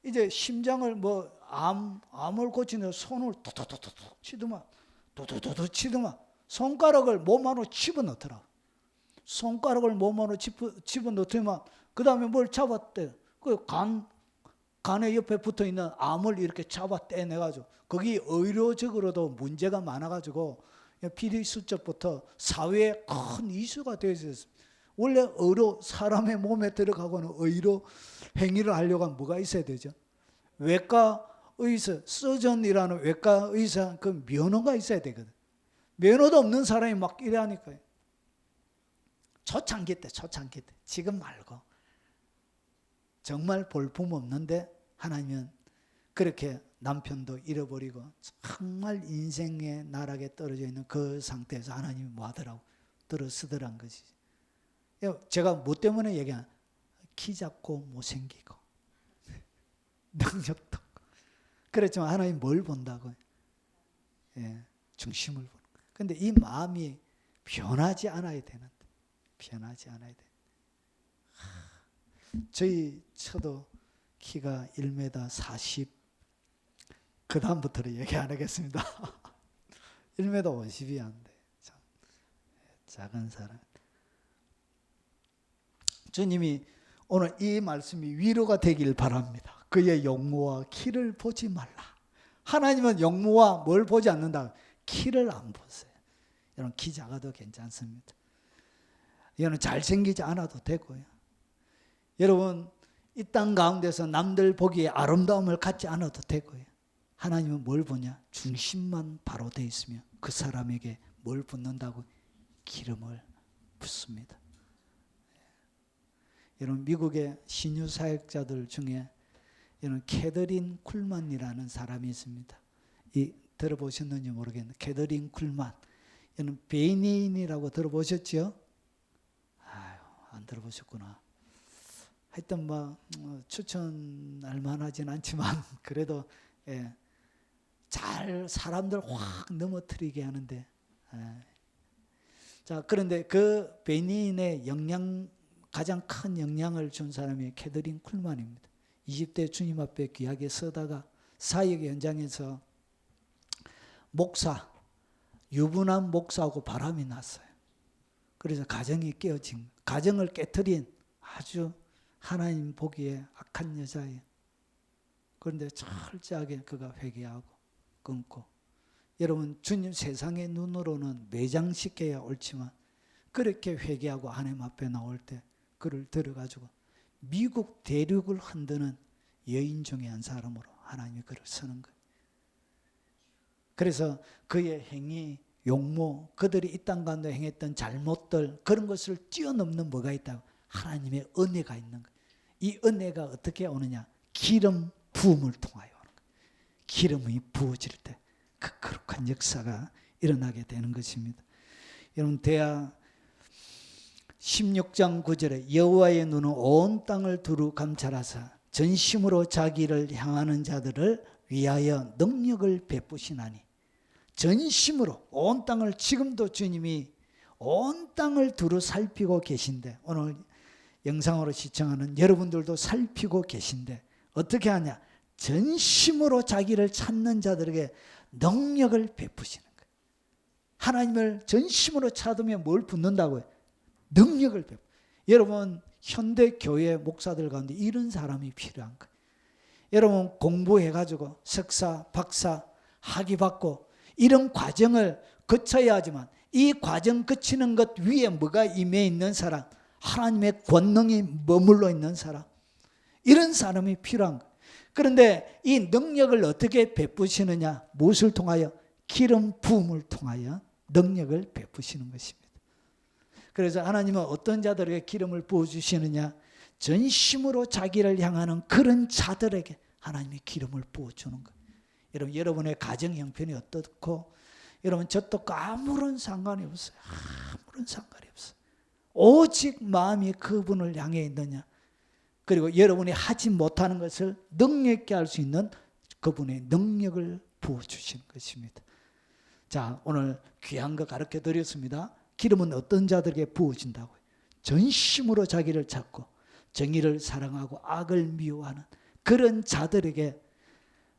이제 심장을 암을 고치는 손을 도도도도 치더만, 도도도도 치더만, 손가락을 몸 안으로 집어넣더라. 손가락을 몸 안으로 집어넣더만, 그 다음에 뭘 잡았대. 그 간의 옆에 붙어 있는 암을 이렇게 잡아 떼내가지고, 거기 의료적으로도 문제가 많아가지고 비리수첩부터 사회에 큰 이슈가 되어 있었습니다. 원래 사람의 몸에 들어가고는 의료 행위를 하려고 하면 뭐가 있어야 되죠? 외과 의사, 서전이라는 외과 의사 그 면허가 있어야 되거든. 면허도 없는 사람이 막 이래 하니까요. 초창기 때. 지금 말고. 정말 볼품 없는데 하나님은 그렇게 남편도 잃어버리고 정말 인생의 나락에 떨어져 있는 그 상태에서 하나님이 뭐 하더라고? 들어쓰더란 것이지. 제가 뭐 때문에 얘기하냐? 키 작고 못생기고 능력도 없고. 그랬지만 하나님 뭘 본다고요? 예, 중심을 보는 거예요. 그런데 이 마음이 변하지 않아야 되는데. 저도 키가 1m 40, 그 다음부터는 얘기 안 하겠습니다. 1m 50이 안 돼. 참 작은 사람. 주님이 오늘 이 말씀이 위로가 되길 바랍니다. 그의 용모와 키를 보지 말라. 하나님은 용모와 뭘 보지 않는다? 키를 안 보세요. 여러분 키 작아도 괜찮습니다. 여러분 잘생기지 않아도 되고요. 여러분 이 땅 가운데서 남들 보기에 아름다움을 갖지 않아도 되고요. 하나님은 뭘 보냐? 중심만 바로 돼 있으면 그 사람에게 뭘 붓는다고? 기름을 붓습니다. 여러분 미국의 신유 사역자들 중에 여러분 캐더린 쿨만이라는 사람이 있습니다. 들어보셨는지 모르겠는데 캐더린 쿨만. 여러분 베니인이라고 들어보셨죠? 안 들어보셨구나. 하여튼 추천할 만하진 않지만 그래도 잘 사람들 확 넘어뜨리게 하는데. 자, 그런데 그 베니인의 가장 큰 영향을 준 사람이 캐더린 쿨만입니다. 20대 주님 앞에 귀하게 서다가 사역 현장에서 유부남 목사하고 바람이 났어요. 그래서 가정이 깨어진, 가정을 깨트린 아주 하나님 보기에 악한 여자예요. 그런데 철저하게 그가 회개하고 끊고. 여러분 주님 세상의 눈으로는 매장시켜야 옳지만 그렇게 회개하고 하나님 앞에 나올 때 그를 들어가지고 미국 대륙을 흔드는 여인 중에 한 사람으로 하나님이 그를 쓰는 거예요. 그래서 그의 행위, 용모, 그들이 이 땅 가운데 행했던 잘못들, 그런 것을 뛰어넘는 뭐가 있다고? 하나님의 은혜가 있는 거예요. 이 은혜가 어떻게 오느냐? 기름 부음을 통하여 오는 거예요. 기름이 부어질 때 그 거룩한 역사가 일어나게 되는 것입니다. 여러분 대하 16장 9절에 여호와의 눈은 온 땅을 두루 감찰하사 전심으로 자기를 향하는 자들을 위하여 능력을 베푸시나니. 전심으로 온 땅을, 지금도 주님이 온 땅을 두루 살피고 계신데, 오늘 영상으로 시청하는 여러분들도 살피고 계신데 어떻게 하냐? 전심으로 자기를 찾는 자들에게 능력을 베푸시는 거예요. 하나님을 전심으로 찾으면 뭘 붙는다고요? 능력을 베푸. 여러분 현대 교회 목사들 가운데 이런 사람이 필요한 거예요. 여러분 공부해가지고 석사, 박사, 학위 받고 이런 과정을 거쳐야 하지만 이 과정 거치는 것 위에 뭐가 임해 있는 사람? 하나님의 권능이 머물러 있는 사람. 이런 사람이 필요한 거예요. 그런데 이 능력을 어떻게 베푸시느냐? 무엇을 통하여? 기름 부음을 통하여 능력을 베푸시는 것입니다. 그래서 하나님은 어떤 자들에게 기름을 부어주시느냐? 전심으로 자기를 향하는 그런 자들에게 하나님이 기름을 부어주는 거예요. 여러분, 여러분의 가정 형편이 어떻고 여러분 저것과 아무런 상관이 없어요. 아무런 상관이 없어요. 오직 마음이 그분을 향해 있느냐. 그리고 여러분이 하지 못하는 것을 능력 있게 할 수 있는 그분의 능력을 부어주시는 것입니다. 자, 오늘 귀한 거 가르쳐 드렸습니다. 기름은 어떤 자들에게 부어진다고요? 전심으로 자기를 찾고 정의를 사랑하고 악을 미워하는 그런 자들에게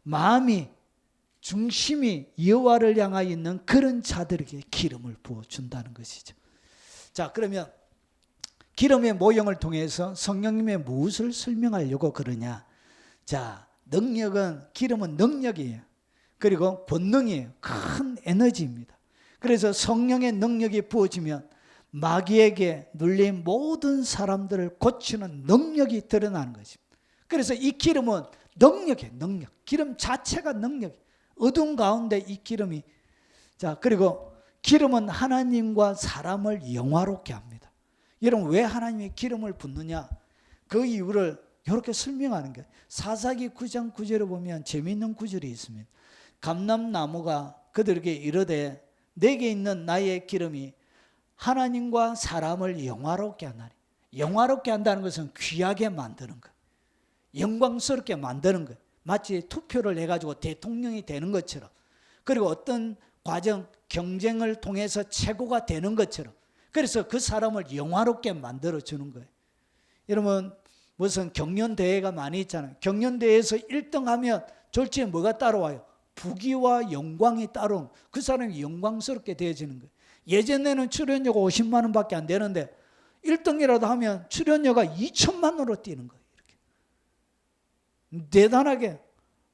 마음이 중심이 여호와를 향하여 있는 그런 자들에게 기름을 부어준다는 것이죠. 자, 그러면 기름의 모형을 통해서 성령님의 무엇을 설명하려고 그러냐? 자, 기름은 능력이에요. 그리고 본능이에요. 큰 에너지입니다. 그래서 성령의 능력이 부어지면 마귀에게 눌린 모든 사람들을 고치는 능력이 드러나는 것입니다. 그래서 이 기름은 능력이에요. 능력. 기름 자체가 능력이에요. 어두운 가운데 이 기름이. 자, 그리고 기름은 하나님과 사람을 영화롭게 합니다. 여러분, 왜 하나님이 기름을 붓느냐? 그 이유를 이렇게 설명하는 거예요. 사사기 9장 9절에 보면 재미있는 구절이 있습니다. 감람나무가 그들에게 이르되 내게 있는 나의 기름이 하나님과 사람을 영화롭게 하나니. 영화롭게 한다는 것은 귀하게 만드는 거예요. 영광스럽게 만드는 거예요. 마치 투표를 해가지고 대통령이 되는 것처럼, 그리고 어떤 과정, 경쟁을 통해서 최고가 되는 것처럼, 그래서 그 사람을 영화롭게 만들어주는 거예요. 여러분, 무슨 경연대회가 많이 있잖아요. 경연대회에서 1등하면 졸지에 뭐가 따라와요? 부귀와 영광이 따라오는, 그 사람이 영광스럽게 되어지는 거예요. 예전에는 출연료가 50만 원밖에 안 되는데 1등이라도 하면 출연료가 2천만 원으로 뛰는 거예요. 이렇게. 대단하게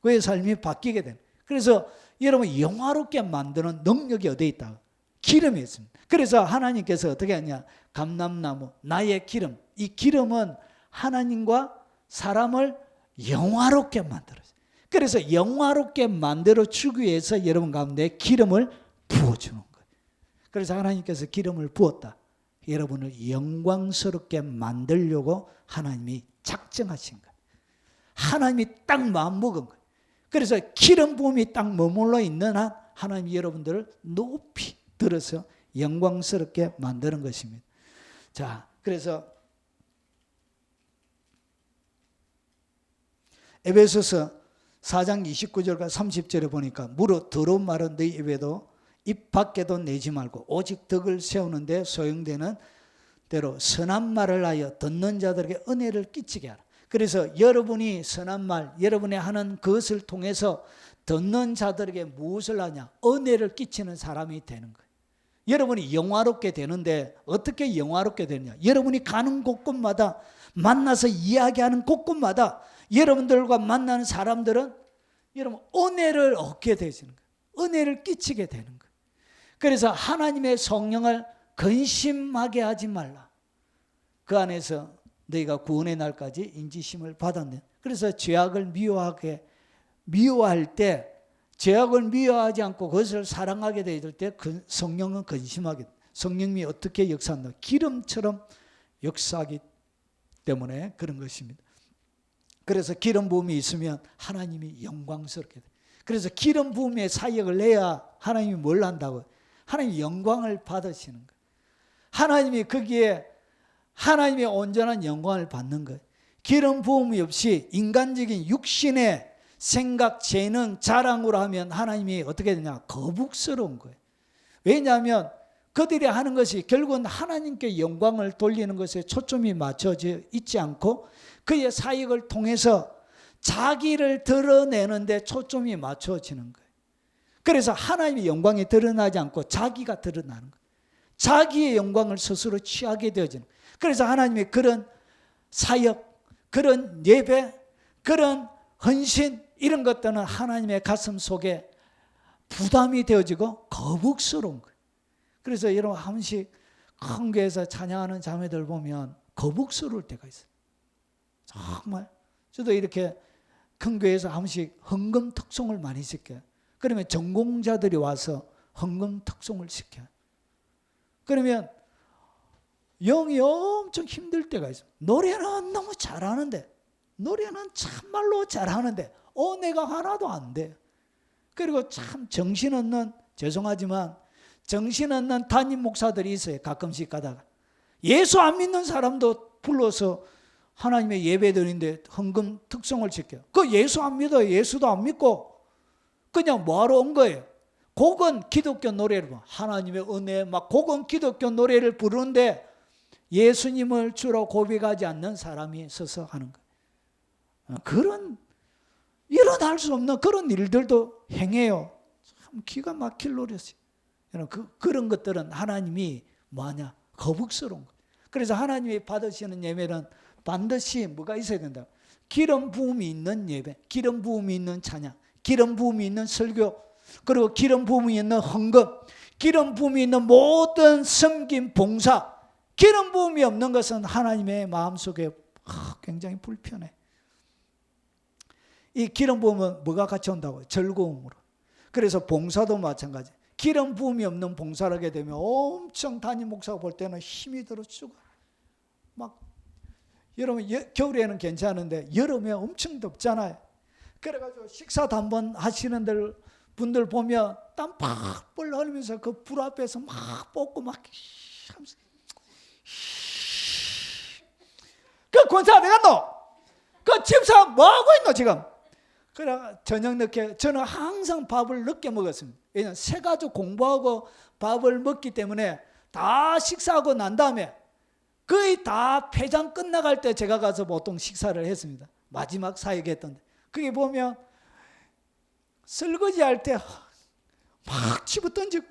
그의 삶이 바뀌게 되는. 그래서 여러분, 영화롭게 만드는 능력이 어디에 있다? 기름이 있습니다. 그래서 하나님께서 어떻게 하냐? 감람나무, 나의 기름. 이 기름은 하나님과 사람을 영화롭게 만들어요. 그래서 영화롭게 만들어주기 위해서 여러분 가운데 기름을 부어주는 거예요. 그래서 하나님께서 기름을 부었다. 여러분을 영광스럽게 만들려고 하나님이 작정하신 거예요. 하나님이 딱 마음먹은 거예요. 그래서 기름 부음이 딱 머물러 있는 한 하나님이 여러분들을 높이 들어서 영광스럽게 만드는 것입니다. 자, 그래서 에베소서 4장 29절과 30절에 보니까 무릇 더러운 말은 너희 입에도 입 밖에도 내지 말고 오직 덕을 세우는 데 소용되는 대로 선한 말을 하여 듣는 자들에게 은혜를 끼치게 하라. 그래서 여러분이 선한 말, 여러분이 하는 그것을 통해서 듣는 자들에게 무엇을 하냐? 은혜를 끼치는 사람이 되는 거예요. 여러분이 영화롭게 되는데 어떻게 영화롭게 되느냐? 여러분이 가는 곳곳마다, 만나서 이야기하는 곳곳마다 여러분들과 만나는 사람들은 여러분 은혜를 얻게 되시는 거예요. 은혜를 끼치게 되는 거예요. 그래서 하나님의 성령을 근심하게 하지 말라. 그 안에서 너희가 구원의 날까지 인지심을 받았네. 그래서 죄악을 미워할 때, 죄악을 미워하지 않고 그것을 사랑하게 될 때 성령은 근심하게 돼. 성령님이 어떻게 역사한다? 기름처럼 역사하기 때문에 그런 것입니다. 그래서 기름 부음이 있으면 하나님이 영광스럽게 돼. 그래서 기름 부음의 사역을 해야 하나님이 뭘 한다고? 하나님이 영광을 받으시는 거예요. 하나님이 거기에 하나님의 온전한 영광을 받는 거예요. 기름 부음이 없이 인간적인 육신의 생각, 재능, 자랑으로 하면 하나님이 어떻게 되냐? 거북스러운 거예요. 왜냐하면 그들이 하는 것이 결국은 하나님께 영광을 돌리는 것에 초점이 맞춰져 있지 않고 그의 사역을 통해서 자기를 드러내는데 초점이 맞춰지는 거예요. 그래서 하나님의 영광이 드러나지 않고 자기가 드러나는 거예요. 자기의 영광을 스스로 취하게 되어지는 거예요. 그래서 하나님의 그런 사역, 그런 예배, 그런 헌신 이런 것들은 하나님의 가슴 속에 부담이 되어지고 거북스러운 거예요. 그래서 여러분 한 번씩 큰 교회에서 찬양하는 자매들 보면 거북스러울 때가 있어요. 정말 저도 이렇게 큰 교회에서 한 번씩 헌금 특송을 많이 시켜요. 그러면 전공자들이 와서 헌금 특송을 시켜요. 그러면 영이 엄청 힘들 때가 있어요. 노래는 너무 잘하는데, 노래는 참말로 잘하는데 은혜가 하나도 안 돼. 그리고 참 정신없는, 죄송하지만 정신없는 담임 목사들이 있어요. 가끔씩 가다가 예수 안 믿는 사람도 불러서 하나님의 예배 드리는데 헌금 특송을 시켜요. 그 예수 안 믿어요. 예수도 안 믿고 그냥 뭐하러 온 거예요? 곡은 기독교 노래를 부르고 하나님의 은혜 막 곡은 기독교 노래를 부르는데 예수님을 주로 고백하지 않는 사람이 서서 하는 거예요. 그런 일어날 수 없는 그런 일들도 행해요. 참 기가 막힐 노릇이에요. 그런 것들은 하나님이 뭐하냐? 거북스러운 거예요. 그래서 하나님이 받으시는 예배는 반드시 뭐가 있어야 된다. 기름 부음이 있는 예배, 기름 부음이 있는 찬양, 기름 부음이 있는 설교, 그리고 기름 부음이 있는 헌금, 기름 부음이 있는 모든 섬김, 봉사. 기름 부음이 없는 것은 하나님의 마음속에 굉장히 불편해. 이 기름 부음은 뭐가 같이 온다고요? 즐거움으로. 그래서 봉사도 마찬가지. 기름 부음이 없는 봉사를 하게 되면 엄청 담임 목사가 볼 때는 힘이 들어 죽어. 막 여러분 겨울에는 괜찮은데 여름에 엄청 덥잖아요. 그래가지고 식사도 한번 하시는 분들 보면 땀 팍 흘리면서 그 불 앞에서 막 볶고 막 하면서 그 권사 어디 갔노? 그 집사 뭐하고 있노 지금? 그래 저녁 늦게 저는 항상 밥을 늦게 먹었습니다. 왜냐하면 새 가족 공부하고 밥을 먹기 때문에 다 식사하고 난 다음에 거의 다 폐장 끝나갈 때 제가 가서 보통 식사를 했습니다. 마지막 사역했던데 그게 보면 설거지 할 때 막 집어 던지고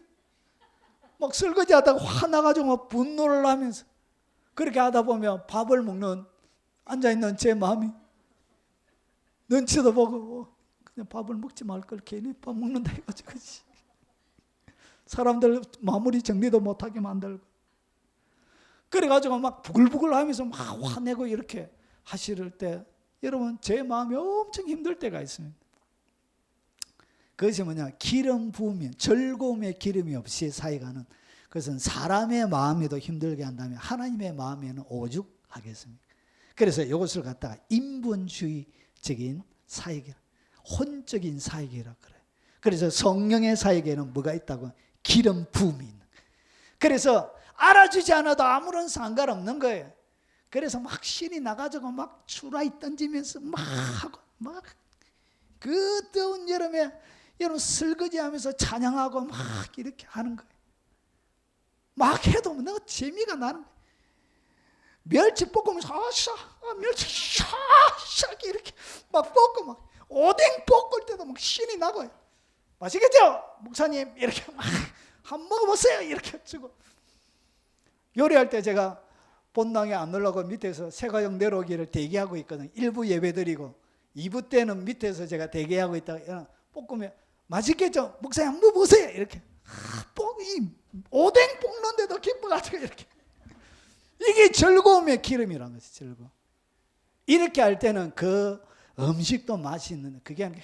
막 설거지 하다가 화나가지고 막 분노를 하면서 그렇게 하다 보면 밥을 먹는 앉아있는 제 마음이 눈치도 보고 그냥 밥을 먹지 말 걸 괜히 밥 먹는다 해가지고 사람들 마무리 정리도 못하게 만들고 그래가지고 막 부글부글 하면서 막 화내고 이렇게 하실 때 여러분 제 마음이 엄청 힘들 때가 있습니다. 그것이 뭐냐? 기름 부으면 즐거움의 기름이 없이 사역하는 그것은 사람의 마음에도 힘들게 한다면 하나님의 마음에는 오죽하겠습니까? 그래서 이것을 갖다가 인본주의적인 사역이라 혼적인 사역이라 그래요. 그래서 성령의 사역에는 뭐가 있다고? 기름 부음이 있는 거예요. 그래서 알아주지 않아도 아무런 상관없는 거예요. 그래서 막 신이 나가지고 막 추라이 던지면서 막 하고 막 그 더운 여름에 여러분 설거지하면서 찬양하고 막 이렇게 하는 거예요. 막 해도 너무 재미가 나는 거예요. 멸치 볶으면서 멸치 샤 이렇게 막 볶고 막 오뎅 볶을 때도 막 신이 나고요. 맛있겠죠? 목사님 이렇게 막 한 먹어보세요 이렇게 주고 요리할 때 제가 본당에 안 놀라고 밑에서 새가족 내려오기를 대기하고 있거든요. 1부 예배 드리고 2부 때는 밑에서 제가 대기하고 있다가 볶으면 맛있겠죠? 목사님 한번 보세요 이렇게 이 오뎅 볶는데도 기뻐가지고 이렇게 이게 즐거움의 기름이라는 것이 즐거움. 이렇게 할 때는 그 음식도 맛있는 그게 아니라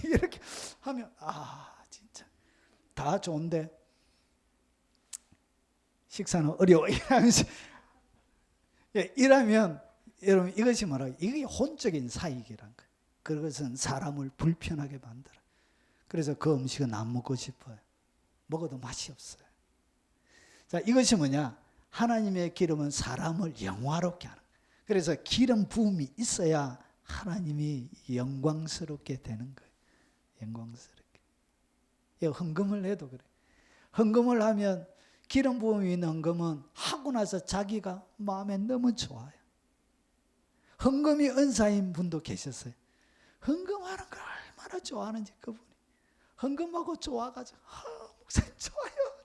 이렇게 하면 진짜 다 좋은데 식사는 어려워 이러면서 이러면 여러분 이것이 뭐라고? 이게 혼적인 사익이란 거예요. 그것은 사람을 불편하게 만들어. 그래서 그 음식은 안 먹고 싶어요. 먹어도 맛이 없어요. 자, 이것이 뭐냐? 하나님의 기름은 사람을 영화롭게 하는 거예요. 그래서 기름 부음이 있어야 하나님이 영광스럽게 되는 거예요. 영광스럽게. 헌금을 해도 그래. 헌금을 하면 기름 부음이 있는 헌금은 하고 나서 자기가 마음에 너무 좋아요. 헌금이 은사인 분도 계셨어요. 헌금하는 걸 얼마나 좋아하는지 그분이. 헌금하고 좋아가지고 목사님 좋아요.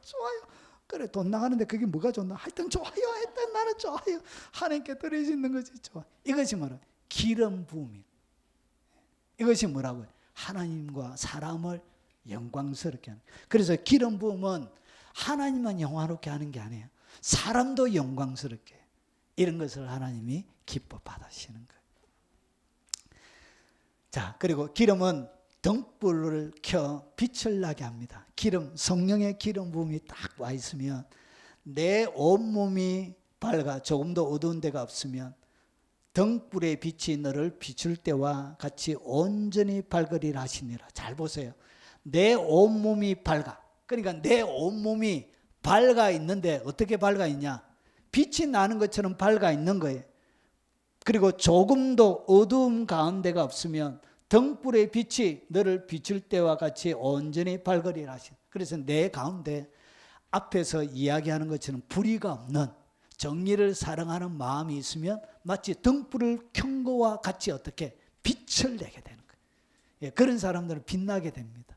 좋아요. 그래 돈 나가는데 그게 뭐가 좋나? 하여튼 좋아요. 하여튼 나는 좋아요. 하나님께 드리시는 것이 좋아. 이것이 뭐라? 기름 부음이. 이것이 뭐라고요? 하나님과 사람을 영광스럽게 하는. 그래서 기름 부음은 하나님만 영화롭게 하는 게 아니에요. 사람도 영광스럽게 해요. 이런 것을 하나님이 기뻐 받으시는 거예요. 자, 그리고 기름은 등불을 켜 빛을 나게 합니다. 기름, 성령의 기름 부음이 딱 와 있으면 내 온몸이 밝아 조금도 어두운 데가 없으면 등불의 빛이 너를 비출 때와 같이 온전히 밝으리라 하시니라. 잘 보세요. 내 온몸이 밝아. 그러니까 내 온몸이 밝아 있는데 어떻게 밝아 있냐? 빛이 나는 것처럼 밝아 있는 거예요. 그리고 조금도 어두움 가운데가 없으면 등불의 빛이 너를 비출 때와 같이 온전히 밝으리라 하신. 그래서 내 가운데 앞에서 이야기하는 것처럼 불의가 없는 정의를 사랑하는 마음이 있으면 마치 등불을 켠 거와 같이 어떻게 빛을 내게 되는 거예요. 예, 그런 사람들은 빛나게 됩니다.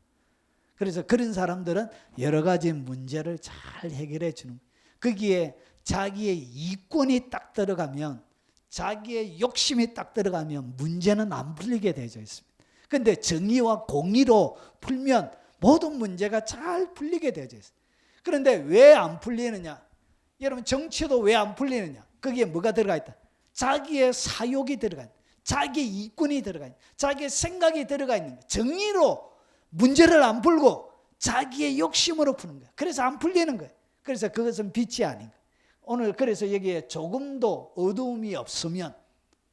그래서 그런 사람들은 여러 가지 문제를 잘 해결해 주는 거예요. 거기에 자기의 이권이 딱 들어가면, 자기의 욕심이 딱 들어가면 문제는 안 풀리게 되어 있습니다. 그런데 정의와 공의로 풀면 모든 문제가 잘 풀리게 되어 있어요. 그런데 왜 안 풀리느냐? 여러분, 정치도 왜 안 풀리느냐? 거기에 뭐가 들어가 있다? 자기의 사욕이 들어가 있다. 자기의 이권이 들어가 있다. 자기의 생각이 들어가 있는 거예요. 정의로 문제를 안 풀고 자기의 욕심으로 푸는 거예요. 그래서 안 풀리는 거예요. 그래서 그것은 빛이 아닌 거예요. 오늘 그래서 여기에 조금도 어두움이 없으면,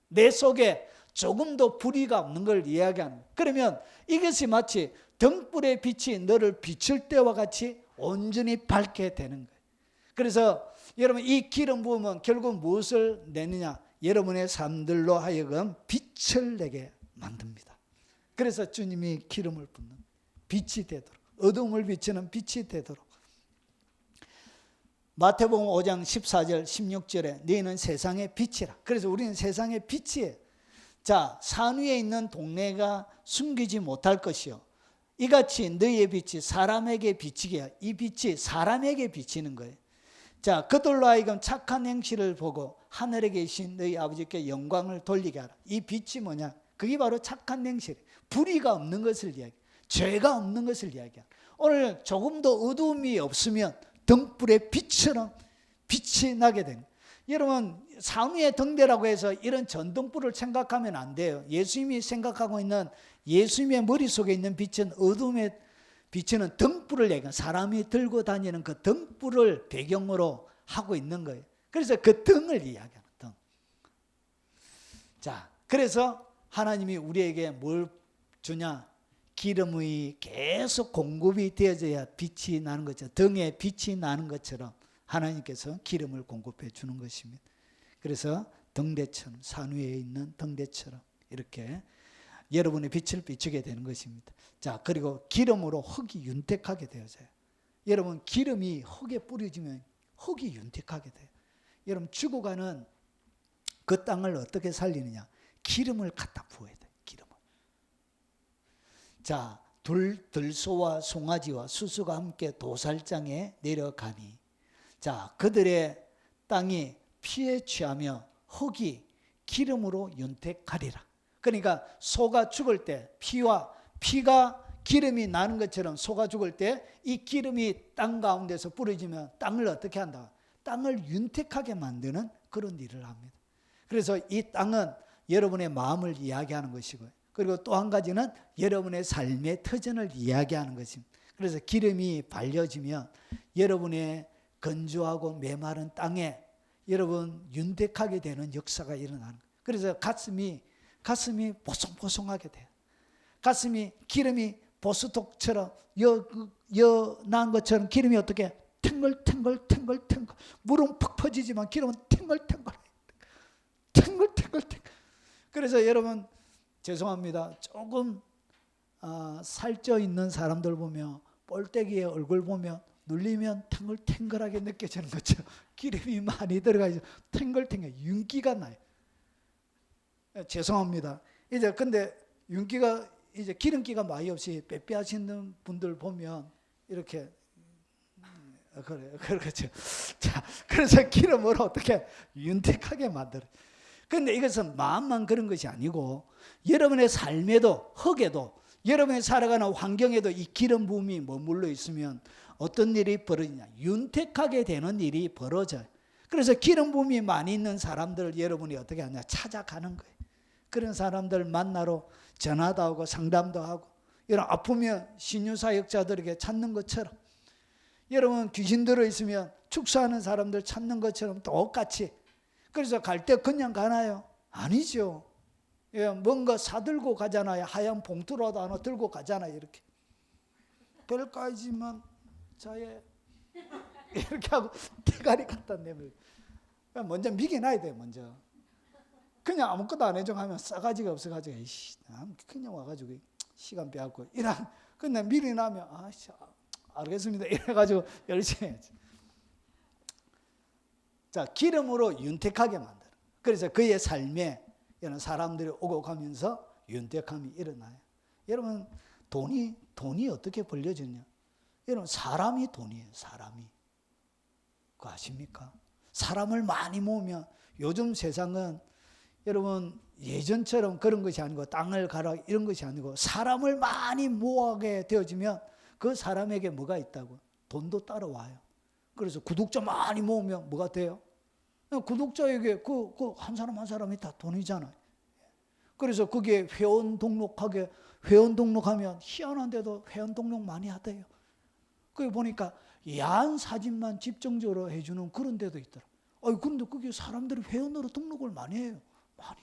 내 속에 조금도 불의가 없는 걸 이야기하는 거예요. 그러면 이것이 마치 등불의 빛이 너를 비출 때와 같이 온전히 밝게 되는 거예요. 그래서 여러분, 이 기름 부음은 결국 무엇을 내느냐? 여러분의 삶들로 하여금 빛을 내게 만듭니다. 그래서 주님이 기름을 붓는, 빛이 되도록, 어둠을 비추는 빛이 되도록. 마태복음 5장 14절 16절에 너희는 세상의 빛이라. 그래서 우리는 세상의 빛이에요. 자, 산 위에 있는 동네가 숨기지 못할 것이요, 이같이 너희의 빛이 사람에게 비치게, 이 빛이 사람에게 비치는 거예요. 자, 그들로 하여금 착한 행실을 보고 하늘에 계신 너희 아버지께 영광을 돌리게 하라. 이 빛이 뭐냐? 그게 바로 착한 행실, 불의가 없는 것을 이야기해, 죄가 없는 것을 이야기해. 오늘 조금도 어두움이 없으면 등불의 빛처럼 빛이 나게 됩니다. 여러분, 산위의 등대라고 해서 이런 전등불을 생각하면 안 돼요. 예수님이 생각하고 있는, 예수님의 머릿속에 있는 빛은 어둠에 비치는 등불을 얘기해요. 사람이 들고 다니는 그 등불을 배경으로 하고 있는 거예요. 그래서 그 등을 이야기하는 등. 자, 그래서 하나님이 우리에게 뭘 주냐? 기름이 계속 공급이 되어져야 빛이 나는 것처럼, 등에 빛이 나는 것처럼 하나님께서 기름을 공급해 주는 것입니다. 그래서 등대처럼, 산 위에 있는 등대처럼 이렇게 여러분의 빛을 비추게 되는 것입니다. 자, 그리고 기름으로 흙이 윤택하게 되어져요. 여러분, 기름이 흙에 뿌려지면 흙이 윤택하게 돼요. 여러분, 죽어가는 그 땅을 어떻게 살리느냐? 기름을 갖다 부어야 돼요. 기름을. 자, 들소와 송아지와 수수가 함께 도살장에 내려가니, 자, 그들의 땅이 피에 취하며 흙이 기름으로 윤택하리라. 그러니까 소가 죽을 때 피가 기름이 나는 것처럼 소가 죽을 때 이 기름이 땅 가운데서 뿌려지면 땅을 어떻게 한다? 땅을 윤택하게 만드는 그런 일을 합니다. 그래서 이 땅은 여러분의 마음을 이야기하는 것이고요. 그리고 또 한 가지는 여러분의 삶의 터전을 이야기하는 것입니다. 그래서 기름이 발려지면 여러분의 건조하고 메마른 땅에 여러분 윤택하게 되는 역사가 일어나는 거예요. 그래서 가슴이 보송보송하게 돼요. 가슴이 기름이 보스톡처럼 여난 것처럼 기름이 어떻게 탱글탱글 물은 퍽 퍼지지만 기름은 탱글탱글. 그래서 여러분, 죄송합니다. 조금 살쪄 있는 사람들 보면, 뻘떼기의 얼굴 보면 눌리면 탱글탱글하게 느껴지는 것처럼 기름이 많이 들어가 있어 탱글탱글 윤기가 나요. 죄송합니다. 이제 근데 윤기가, 이제 기름기가 많이 없이 빼빼하시는 분들 보면 이렇게 그렇죠. 자, 그래서 기름으로 어떻게 윤택하게 만들어. 그런데 이것은 마음만 그런 것이 아니고 여러분의 삶에도, 흙에도, 여러분이 살아가는 환경에도 이 기름 부음이 머물러 있으면 어떤 일이 벌어지냐? 윤택하게 되는 일이 벌어져요. 그래서 기름 부음이 많이 있는 사람들을 여러분이 어떻게 하냐? 찾아가는 거예요. 그런 사람들 만나러 전화도 하고 상담도 하고, 이런 아프면 신유사역자들에게 찾는 것처럼, 여러분 귀신 들어있으면 축사하는 사람들 찾는 것처럼 똑같이. 그래서 갈 때 그냥 가나요? 아니죠. 예, 뭔가 사들고 가잖아요. 하얀 봉투라도 하나 들고 가잖아요. 이렇게 별까지만 자에 이렇게 하고 대가리 갖다 내밀고 먼저 미겨놔야 돼요. 먼저 그냥 아무것도 안 해줘 하면 싸가지가 없어가지고 그냥 와가지고 시간 빼앗고 근데 미리 나면 알겠습니다 이래가지고 열심히 해야지. 자, 기름으로 윤택하게 만들어. 그래서 그의 삶에 이런 사람들이 오고 가면서 윤택함이 일어나요. 여러분 돈이 어떻게 벌려졌냐? 여러분 사람이 돈이에요. 사람이. 그거 아십니까? 사람을 많이 모으면 요즘 세상은 여러분 예전처럼 그런 것이 아니고 땅을 가라 이런 것이 아니고 사람을 많이 모으게 되어지면 그 사람에게 뭐가 있다고? 돈도 따라와요. 그래서 구독자 많이 모으면 뭐가 돼요? 구독자에게 그 한 사람 한 사람이 다 돈이잖아요. 그래서 거기에 회원 등록하면 희한한데도 회원 등록 많이 하대요. 거기 보니까 야한 사진만 집중적으로 해주는 그런 데도 있더라. 그런데 거기 사람들이 회원으로 등록을 많이 해요. 많이.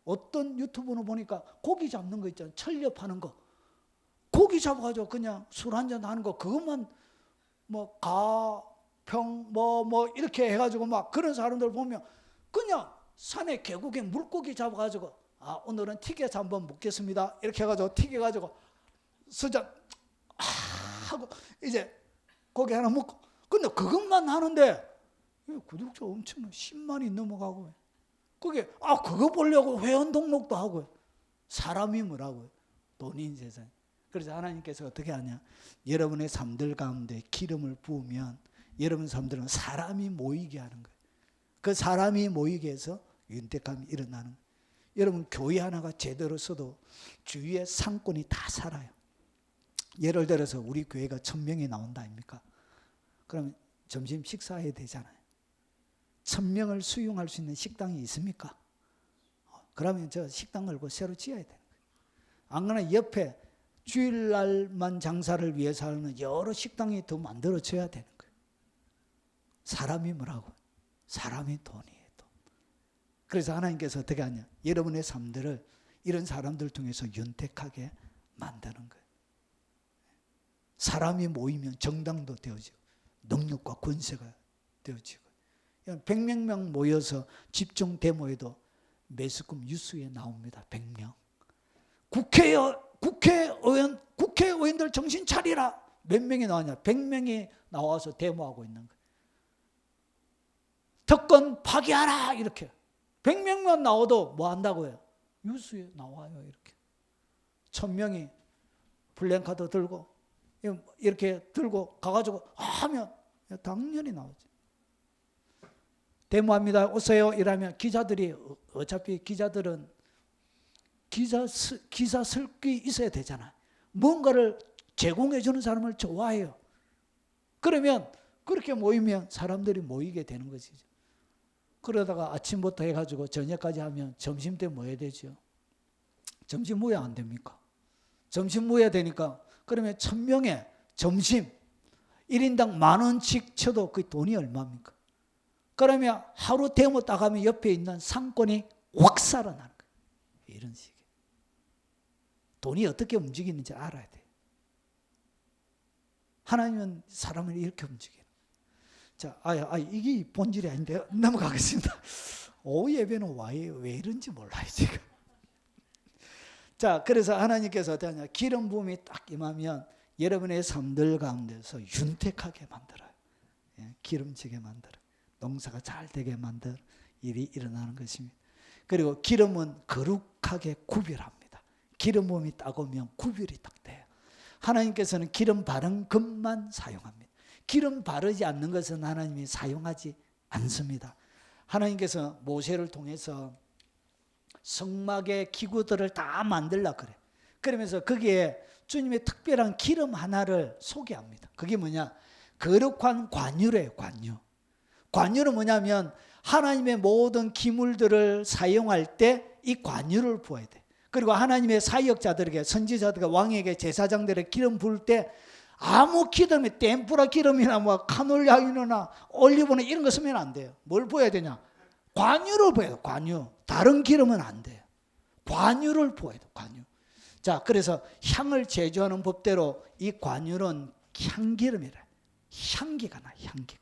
어떤 유튜브는 보니까 고기 잡는 거 있잖아요. 철렵하는 거. 고기 잡아가지고 그냥 술 한잔 하는 거 그것만 이렇게 해가지고 막 그런 사람들 보면 그냥 산에 계곡에 물고기 잡아가지고 오늘은 튀겨서 한번 먹겠습니다. 이렇게 해가지고 튀겨가지고 수잔 하고 이제 고기 하나 먹고 근데 그것만 하는데 구독자 엄청 10만이 넘어가고 그게 그거 보려고 회원 등록도 하고 사람이 뭐라고요? 돈인 세상. 그래서 하나님께서 어떻게 하냐? 여러분의 삶들 가운데 기름을 부으면 여러분 삶들은 사람이 모이게 하는 거예요. 그 사람이 모이게 해서 윤택함이 일어나는 거예요. 여러분 교회 하나가 제대로 써도 주위에 상권이 다 살아요. 예를 들어서 우리 교회가 1000명이 나온다 아닙니까? 그러면 점심 식사해야 되잖아요. 1000명을 수용할 수 있는 식당이 있습니까? 그러면 저 식당 걸고 새로 지어야 되는 거예요. 안 그러나 옆에 주일날만 장사를 위해서 하는 여러 식당이 더 만들어져야 되는 거예요. 사람이 뭐라고? 사람이 돈이에요. 돈. 그래서 하나님께서 어떻게 하냐? 여러분의 삶들을 이런 사람들 통해서 윤택하게 만드는 거예요. 사람이 모이면 정당도 되어지고 능력과 권세가 되어지고 100명 모여서 집중 데모에도 매스컴 뉴스에 나옵니다. 100명. 국회의원들 정신 차리라. 몇 명이 나왔냐? 100명이 나와서 데모하고 있는 거예요. 특권 파기하라 이렇게. 100명만 나와도 뭐 한다고요? 뉴스에 나와요 이렇게. 1000명이 플랜카드 들고 이렇게 들고 가가지고 하면 당연히 나오지. 데모합니다. 오세요 이러면 기자들이 어차피 기자들은 기사 쓸 게 있어야 되잖아요. 뭔가를 제공해 주는 사람을 좋아해요. 그러면 그렇게 모이면 사람들이 모이게 되는 것이죠. 그러다가 아침부터 해가지고 저녁까지 하면 점심 때 뭐 해야 되죠? 점심 뭐야 안 됩니까? 점심 뭐야 되니까 그러면 1000명에 점심 1인당 10,000원씩 쳐도 그 돈이 얼마입니까? 그러면 하루 데모 따가면 옆에 있는 상권이 확 살아나는 거예요. 이런 식이에요. 돈이 어떻게 움직이는지 알아야 돼요. 하나님은 사람을 이렇게 움직여요. 자, 이게 본질이 아닌데요. 넘어가겠습니다. 오후 예배는 왜 이런지 몰라요, 지금. 자, 그래서 하나님께서 어떻게 하냐. 기름 부음이 딱 임하면 여러분의 삶들 가운데서 윤택하게 만들어요. 기름지게 만들어요. 농사가 잘 되게 만들 일이 일어나는 것입니다. 그리고 기름은 거룩하게 구별합니다. 기름 부음이 딱 오면 구별이 딱 돼요. 하나님께서는 기름 바른 것만 사용합니다. 기름 바르지 않는 것은 하나님이 사용하지 않습니다. 하나님께서 모세를 통해서 성막의 기구들을 다 만들려고 그래. 그러면서 거기에 주님의 특별한 기름 하나를 소개합니다. 그게 뭐냐? 거룩한 관유래요. 관유. 관유는 뭐냐면 하나님의 모든 기물들을 사용할 때 이 관유를 부어야 돼. 그리고 하나님의 사역자들에게, 선지자들에게, 왕에게, 제사장들에게 기름 부을 때 아무 기름이 템프라 기름이나 카놀라유나 올리브나 이런 거 쓰면 안 돼요. 뭘 부어야 되냐? 관유를 부어야 돼요. 관유. 다른 기름은 안 돼요. 관유를 부어야 돼요. 관유. 자, 그래서 향을 제조하는 법대로 이 관유는 향기름이라. 향기가 나, 향기.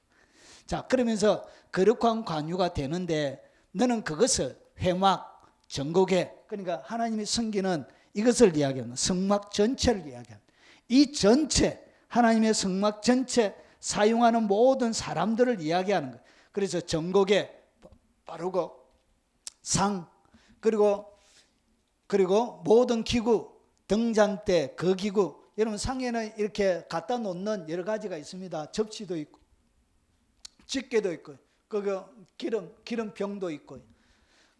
자, 그러면서 거룩한 관유가 되는데 너는 그것을 회막, 정곡에, 그러니까 하나님이 섬기는 이것을 이야기하는 성막 전체를 이야기합니다. 이 전체, 하나님의 성막 전체 사용하는 모든 사람들을 이야기하는 거예요. 그래서 정곡에 바르고 상, 그리고 모든 기구, 등잔대, 그 기구. 여러분 상에는 이렇게 갖다 놓는 여러 가지가 있습니다. 접시도 있고 집게도 있고 그거 기름병도 있고.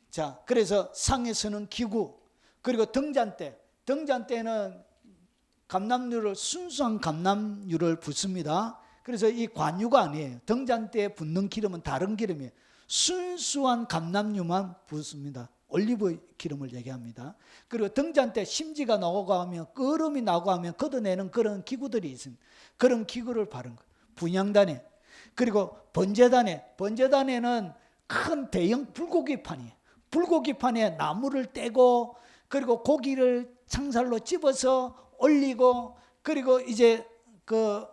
자, 그래서 상에 서는 기구, 그리고 등잔대는 감람유를, 순수한 감람유를 붓습니다. 그래서 이 관유가 아니에요. 등잔대에 붓는 기름은 다른 기름이에요. 순수한 감람유만 붓습니다. 올리브 기름을 얘기합니다. 그리고 등잔대 심지가 나오고 하면, 끓음이 나고 하면 걷어내는 그런 기구들이 있습니다. 그런 기구를 바른 거예요. 분향단에. 그리고 번제단에는 큰 대형 불고기판이에요. 불고기판에 나무를 떼고, 그리고 고기를 창살로 집어서 올리고, 그리고 이제 그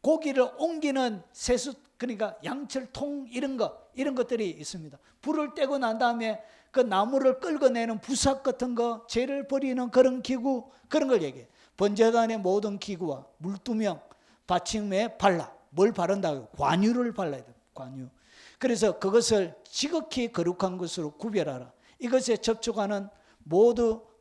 고기를 옮기는 세수, 그러니까 양철통 이런 것들이 있습니다. 불을 떼고 난 다음에 그 나무를 끌어내는 부삭 같은 거, 재를 버리는 그런 기구, 그런 걸 얘기해요. 번제단의 모든 기구와 물두명, 받침에 발라. 뭘 바른다고요? 관유를 발라야 돼요. 관유. 그래서 그것을 지극히 거룩한 것으로 구별하라. 이것에 접촉하는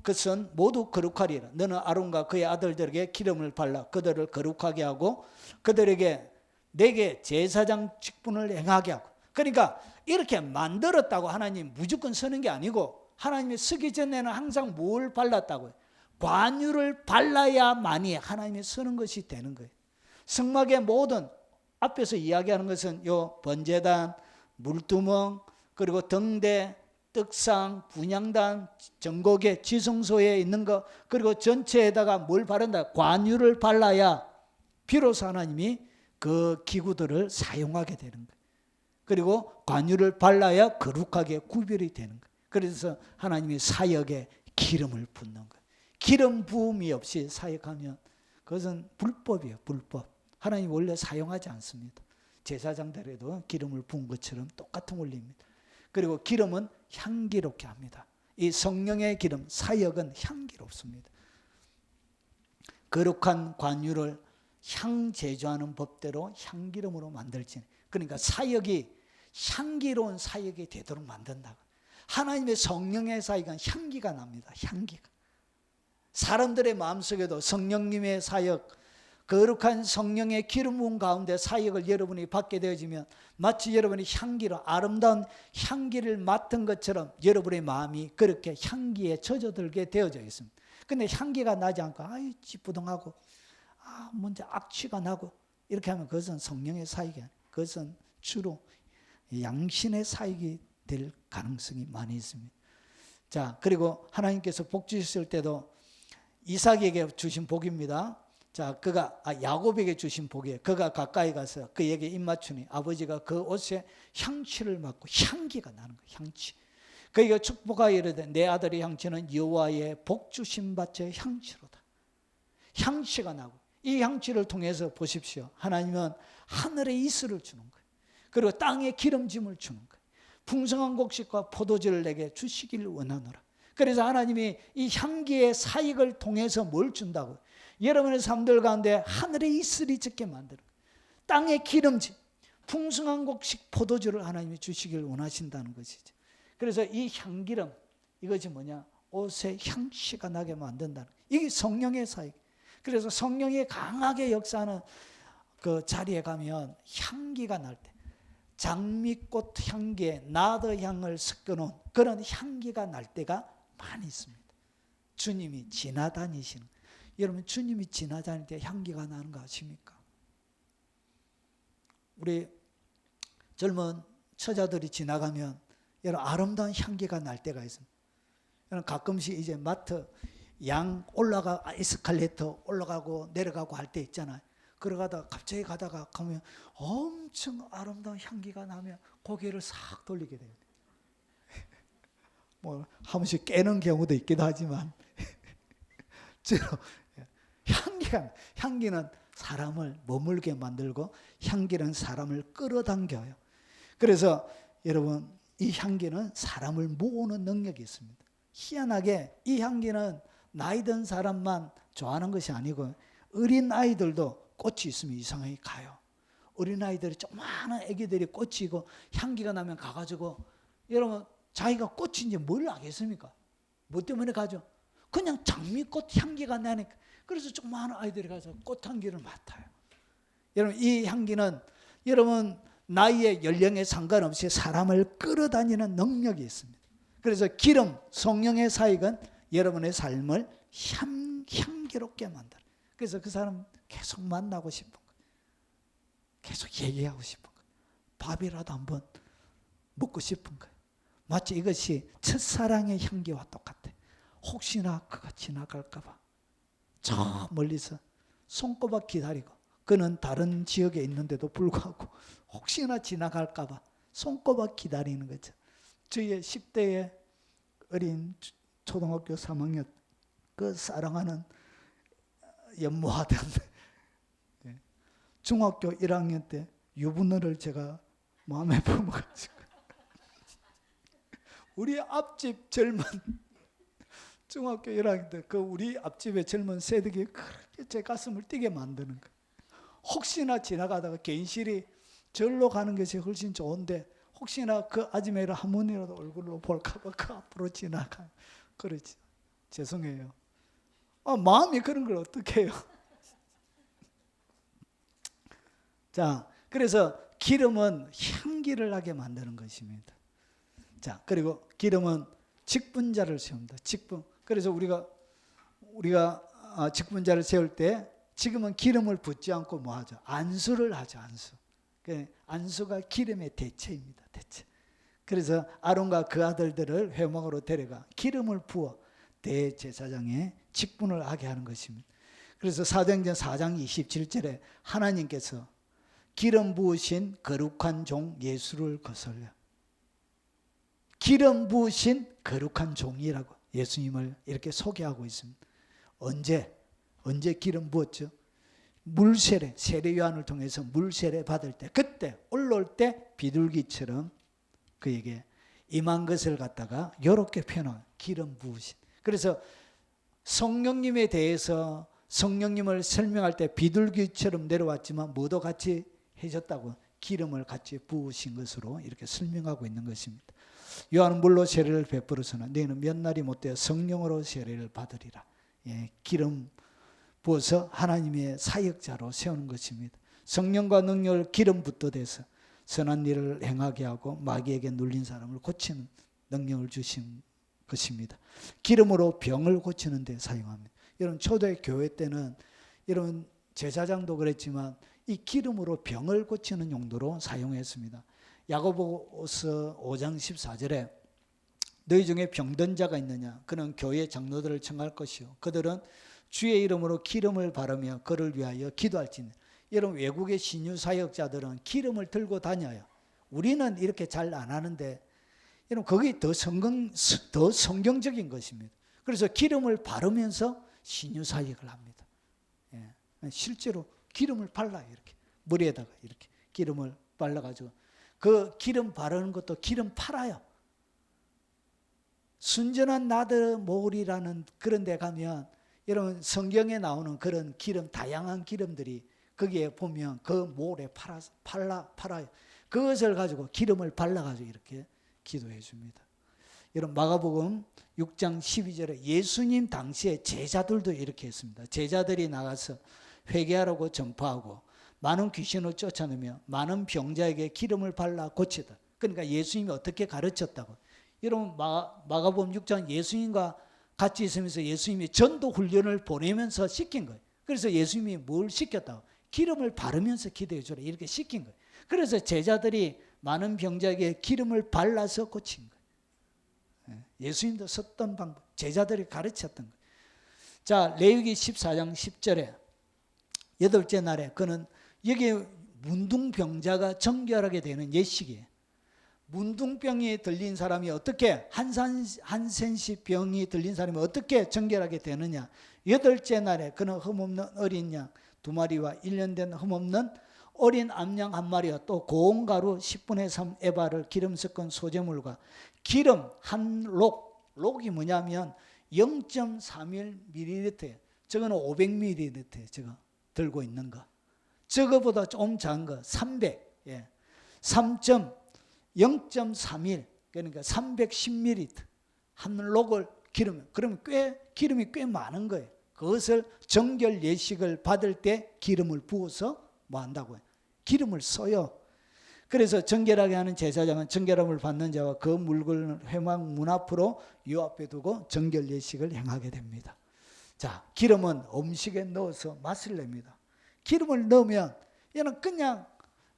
것은 모두 거룩하리라. 너는 아론과 그의 아들들에게 기름을 발라 그들을 거룩하게 하고 그들에게 내게 제사장 직분을 행하게 하고. 그러니까 이렇게 만들었다고 하나님 무조건 서는 게 아니고, 하나님이 서기 전에는 항상 뭘 발랐다고요? 관유를 발라야만이 하나님이 서는 것이 되는 거예요. 성막의 모든 앞에서 이야기하는 것은 요 번제단, 물두멍, 그리고 등대, 떡상, 분향단, 정곡에, 지성소에 있는 것, 그리고 전체에다가 뭘 바른다? 관유를 발라야 비로소 하나님이 그 기구들을 사용하게 되는 거예요. 그리고 관유를 발라야 거룩하게 구별이 되는 거예요. 그래서 하나님이 사역에 기름을 붓는 거예요. 기름 부음이 없이 사역하면 그것은 불법이에요. 불법. 하나님 원래 사용하지 않습니다. 제사장들에도 기름을 부은 것처럼 똑같은 원리입니다. 그리고 기름은 향기롭게 합니다. 이 성령의 기름, 사역은 향기롭습니다. 거룩한 관유를 향 제조하는 법대로 향기름으로 만들지. 그러니까 사역이 향기로운 사역이 되도록 만든다. 하나님의 성령의 사역은 향기가 납니다. 향기가. 사람들의 마음속에도 성령님의 사역, 거룩한 성령의 기름 부은 가운데 사역을 여러분이 받게 되어지면 마치 여러분이 향기로, 아름다운 향기를 맡은 것처럼 여러분의 마음이 그렇게 향기에 젖어들게 되어져 있습니다. 근데 향기가 나지 않고 찌뿌둥하고 먼저 악취가 나고 이렇게 하면 그것은 성령의 사역이 아니에요. 그것은 주로 양신의 사역이 될 가능성이 많이 있습니다. 자, 그리고 하나님께서 복 주셨을 때도 이삭에게 주신 복입니다. 자, 야곱에게 주신 복이에요. 그가 가까이 가서 그에게 입맞추니 아버지가 그 옷에 향취를 맡고 향기가 나는 거예요. 향취. 그에게 축복하여 이르되 내 아들의 향취는 여호와의 복 주신 밭의 향취로다. 향취가 나고, 이 향취를 통해서 보십시오. 하나님은 하늘의 이슬을 주는 거예요. 그리고 땅에 기름짐을 주는 거예요. 풍성한 곡식과 포도주를 내게 주시기를 원하노라. 그래서 하나님이 이 향기의 사역을 통해서 뭘 준다고요? 여러분의 삶들 가운데 하늘의 이슬이 젖게 만드는 거예요. 땅의 기름짐, 풍성한 곡식 포도주를 하나님이 주시기를 원하신다는 것이죠. 그래서 이 향기름, 이것이 뭐냐? 옷에 향취가 나게 만든다는 거예요. 이게 성령의 사역. 그래서 성령이 강하게 역사하는 그 자리에 가면 향기가 날 때, 장미꽃 향기에 나드 향을 섞어놓은 그런 향기가 날 때가 많이 있습니다. 주님이 지나다니시는, 여러분 주님이 지나다닐 때 향기가 나는 거 아십니까? 우리 젊은 처자들이 지나가면 여러분 아름다운 향기가 날 때가 있습니다. 여러분 가끔씩 이제 마트 에스컬레이터 올라가고 내려가고 할 때 있잖아요. 그러다가 갑자기 가면 엄청 아름다운 향기가 나면 고개를 싹 돌리게 돼요. 뭐 한 번씩 깨는 경우도 있기도 하지만 향기는 사람을 머물게 만들고 향기는 사람을 끌어당겨요. 그래서 여러분 이 향기는 사람을 모으는 능력이 있습니다. 희한하게 이 향기는 나이 든 사람만 좋아하는 것이 아니고 어린 아이들도 꽃이 있으면 이상하게 가요. 어린 아이들이 조그마한 애기들이 꽃이고 향기가 나면 가가지고, 여러분 자기가 꽃인지 뭘 알겠습니까? 뭐 때문에 가죠? 그냥 장미꽃 향기가 나니까. 그래서 조그마한 아이들이 가서 꽃 향기를 맡아요. 여러분 이 향기는 여러분 나이에 연령에 상관없이 사람을 끌어다니는 능력이 있습니다. 그래서 기름, 성령의 사역은 여러분의 삶을 향기롭게 만들어요. 그래서 그 사람 계속 만나고 싶은 거예요. 계속 얘기하고 싶은 거예요. 밥이라도 한번 먹고 싶은 거예요. 마치 이것이 첫사랑의 향기와 똑같아. 혹시나 그가 지나갈까 봐 저 멀리서 손꼽아 기다리고, 그는 다른 지역에 있는데도 불구하고 혹시나 지나갈까 봐 손꼽아 기다리는 거죠. 저희의 10대의 어린 초등학교 3학년 그 사랑하는 연모하던 중학교 1학년 때 유부녀를 제가 마음에 품어가지고 우리 앞집 젊은 중학교 1학년 때 그 우리 앞집의 젊은 새댁이 그렇게 제 가슴을 뛰게 만드는 거예요. 혹시나 지나가다가 개인실이 절로 가는 것이 훨씬 좋은데 혹시나 그 아줌마를 한 번이라도 얼굴로 볼까 봐 그 앞으로 지나가. 그렇지. 죄송해요. 마음이 그런 걸 어떻게 해요? 자, 그래서 기름은 향기를 나게 만드는 것입니다. 자, 그리고 기름은 직분자를 세웁니다. 직분. 그래서 우리가 직분자를 세울 때 지금은 기름을 붓지 않고 뭐 하죠? 안수를 하죠. 안수. 안수가 기름의 대체입니다. 대체. 그래서 아론과 그 아들들을 회막으로 데려가 기름을 부어 대제사장의 직분을 하게 하는 것입니다. 그래서 사도행전 4장 27절에 하나님께서 기름 부으신 거룩한 종 예수를 거슬려. 기름 부으신 거룩한 종이라고 예수님을 이렇게 소개하고 있습니다. 언제 기름 부었죠? 물세례, 세례 요한을 통해서 물세례 받을 때, 그때 올라올 때 비둘기처럼 그에게 임한 것을 갖다가 이렇게 표현한 기름 부으신. 그래서 성령님에 대해서 성령님을 설명할 때 비둘기처럼 내려왔지만 뭐도 같이 해줬다고 기름을 같이 부으신 것으로 이렇게 설명하고 있는 것입니다. 요한은 물로 세례를 베풀어서는 너희는 몇 날이 못되어 성령으로 세례를 받으리라. 기름 부어서 하나님의 사역자로 세우는 것입니다. 성령과 능력을 기름 붓듯해서 선한 일을 행하게 하고 마귀에게 눌린 사람을 고치는 능력을 주신 것입니다. 기름으로 병을 고치는 데 사용합니다. 여러분 초대 교회 때는 여러분 제사장도 그랬지만 이 기름으로 병을 고치는 용도로 사용했습니다. 야고보서 5장 14절에 너희 중에 병든 자가 있느냐? 그는 교회 장로들을 청할 것이요 그들은 주의 이름으로 기름을 바르며 그를 위하여 기도할지니. 여러분 외국의 신유 사역자들은 기름을 들고 다녀요. 우리는 이렇게 잘 안 하는데 여러분 그게 더 성경적인 것입니다. 그래서 기름을 바르면서 신유 사역을 합니다. 실제로 기름을 발라요. 이렇게 머리에다가 이렇게 기름을 발라가지고 그 기름 바르는 것도 기름 팔아요. 순전한 나드 몰이라는 그런 데 가면 여러분 성경에 나오는 그런 기름, 다양한 기름들이 거기에 보면 그 몰에 팔아요. 그것을 가지고 기름을 발라가지고 이렇게 기도해 줍니다. 여러분 마가복음 6장 12절에 예수님 당시에 제자들도 이렇게 했습니다. 제자들이 나가서 회개하라고 전파하고 많은 귀신을 쫓아내며 많은 병자에게 기름을 발라 고치다. 그러니까 예수님이 어떻게 가르쳤다고. 여러분 마가복음 6장 예수님과 같이 있으면서 예수님이 전도 훈련을 보내면서 시킨 거예요. 그래서 예수님이 뭘 시켰다고? 기름을 바르면서 기도해 주라 이렇게 시킨 거예요. 그래서 제자들이 많은 병자에게 기름을 발라서 고친 거예요. 예수님도 썼던 방법, 제자들이 가르쳤던 거예요. 자, 레위기 14장 10절에 8째 날에 그는 여기 문둥병자가 정결하게 되는 예식이에요. 문둥병이 들린 사람이 어떻게 한센시 병이 들린 사람이 어떻게 정결하게 되느냐. 8째 날에 그는 흠없는 어린 양 2마리와 1년 된 흠없는 어린 암양 한 마리와 또 고운 가루 10분의 3 에바를 기름 섞은 소재물과 기름 한 록, 록이 뭐냐면 0.31ml, 저거는 500ml, 저거 들고 있는 거. 저거보다 좀 작은 거 300, 0.31, 그러니까 310ml 한 록을 기름, 그러면 기름이 꽤 많은 거예요. 그것을 정결 예식을 받을 때 기름을 부어서 뭐 한다고요? 기름을 써요. 그래서 정결하게 하는 제사장은 정결함을 받는 자와 그 물건을 회막 문 앞으로 요 앞에 두고 정결 예식을 행하게 됩니다. 자, 기름은 음식에 넣어서 맛을 냅니다. 기름을 넣으면 얘는 그냥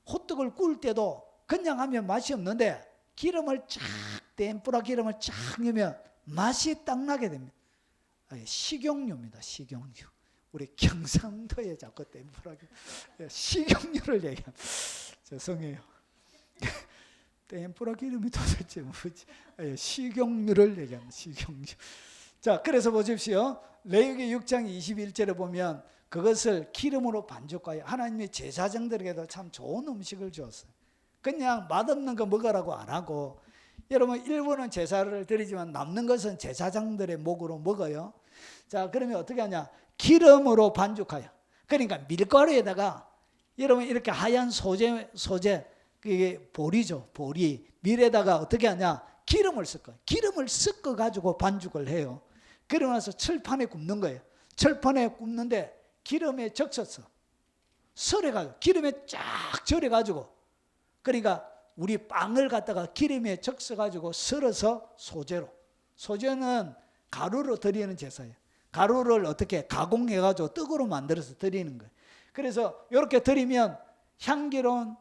호떡을 구울 때도 그냥 하면 맛이 없는데 기름을 쫙, 덴뿌라 기름을 쫙 넣으면 맛이 딱 나게 됩니다. 식용유입니다. 식용유. 우리 경상도에 자꾸 덴뿌라 식용유를 얘기합니다. 죄송해요. 덴뿌라 기름이 도대체 뭐지? 식용유를 얘기합니다. 식용유. 자, 그래서 보십시오. 레위기 6장 21절에 보면 그것을 기름으로 반죽하여 하나님의 제사장들에게도 참 좋은 음식을 주었어요. 그냥 맛없는 거 먹으라고 안 하고, 여러분 일부는 제사를 드리지만 남는 것은 제사장들의 목으로 먹어요. 자, 그러면 어떻게 하냐? 기름으로 반죽하여. 그러니까 밀가루에다가 여러분 이렇게 하얀 소재 그게 보리죠. 보리. 밀에다가 어떻게 하냐? 기름을 섞어. 기름을 섞어 가지고 반죽을 해요. 그러고 나서 철판에 굽는 거예요. 철판에 굽는데 기름에 적셔서 썰어가지고 기름에 쫙 절여가지고, 그러니까 우리 빵을 갖다가 기름에 적셔가지고 썰어서 소재로, 소재는 가루로 드리는 제사예요. 가루를 어떻게 가공해가지고 떡으로 만들어서 드리는 거예요. 그래서 이렇게 드리면 향기로운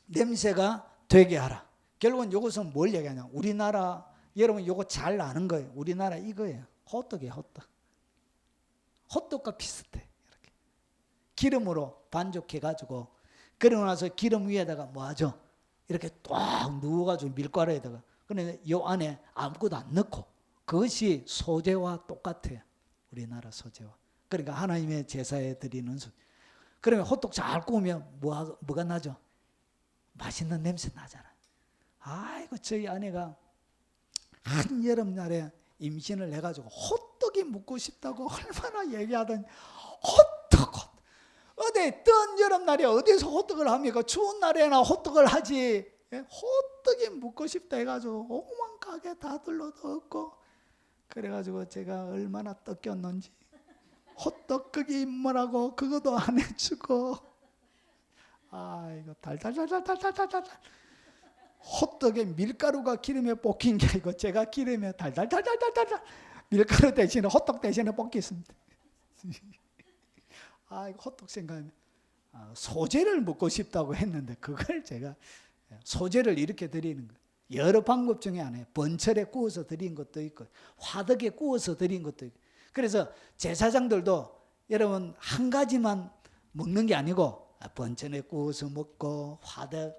냄새가 되게 하라. 결국은 이것은 뭘 얘기하냐? 우리나라, 여러분 이거 잘 아는 거예요. 우리나라 이거예요. 호떡이에요. 호떡. 호떡과 비슷해. 이렇게 기름으로 반죽해가지고, 그러고 나서 기름 위에다가 뭐 하죠? 이렇게 딱 누워가지고 밀가루에다가, 그런데 이 안에 아무것도 안 넣고, 그것이 소재와 똑같아요. 우리나라 소재와. 그러니까 하나님의 제사에 드리는 소재. 그러면 호떡 잘 구우면 뭐가 나죠? 맛있는 냄새 나잖아요. 아이고, 저희 아내가 한여름날에 임신을 해가지고 호떡이 먹고 싶다고 얼마나 얘기하더니, 호떡. 어디 뜬 여름날에 어디서 호떡을 합니까? 추운 날에나 호떡을 하지. 호떡이 먹고 싶다 해가지고 오만 가게 다 들러도 없고, 그래가지고 제가 얼마나 떡겼는지, 호떡 그게 뭐라고 그것도 안 해주고, 아이고 달달달달달달달. 호떡에 밀가루가 기름에 볶인 게 아니고 제가 기름에 달달달달달달 밀가루 대신에 호떡 대신에 볶겠습니다. 이거 호떡 생각하면 소재를 먹고 싶다고 했는데, 그걸 제가 소재를 이렇게 드리는 거예요. 여러 방법 중에 하나예요. 번철에 구워서 드린 것도 있고, 화덕에 구워서 드린 것도 있고. 그래서 제사장들도 여러분 한 가지만 먹는 게 아니고, 번철에 구워서 먹고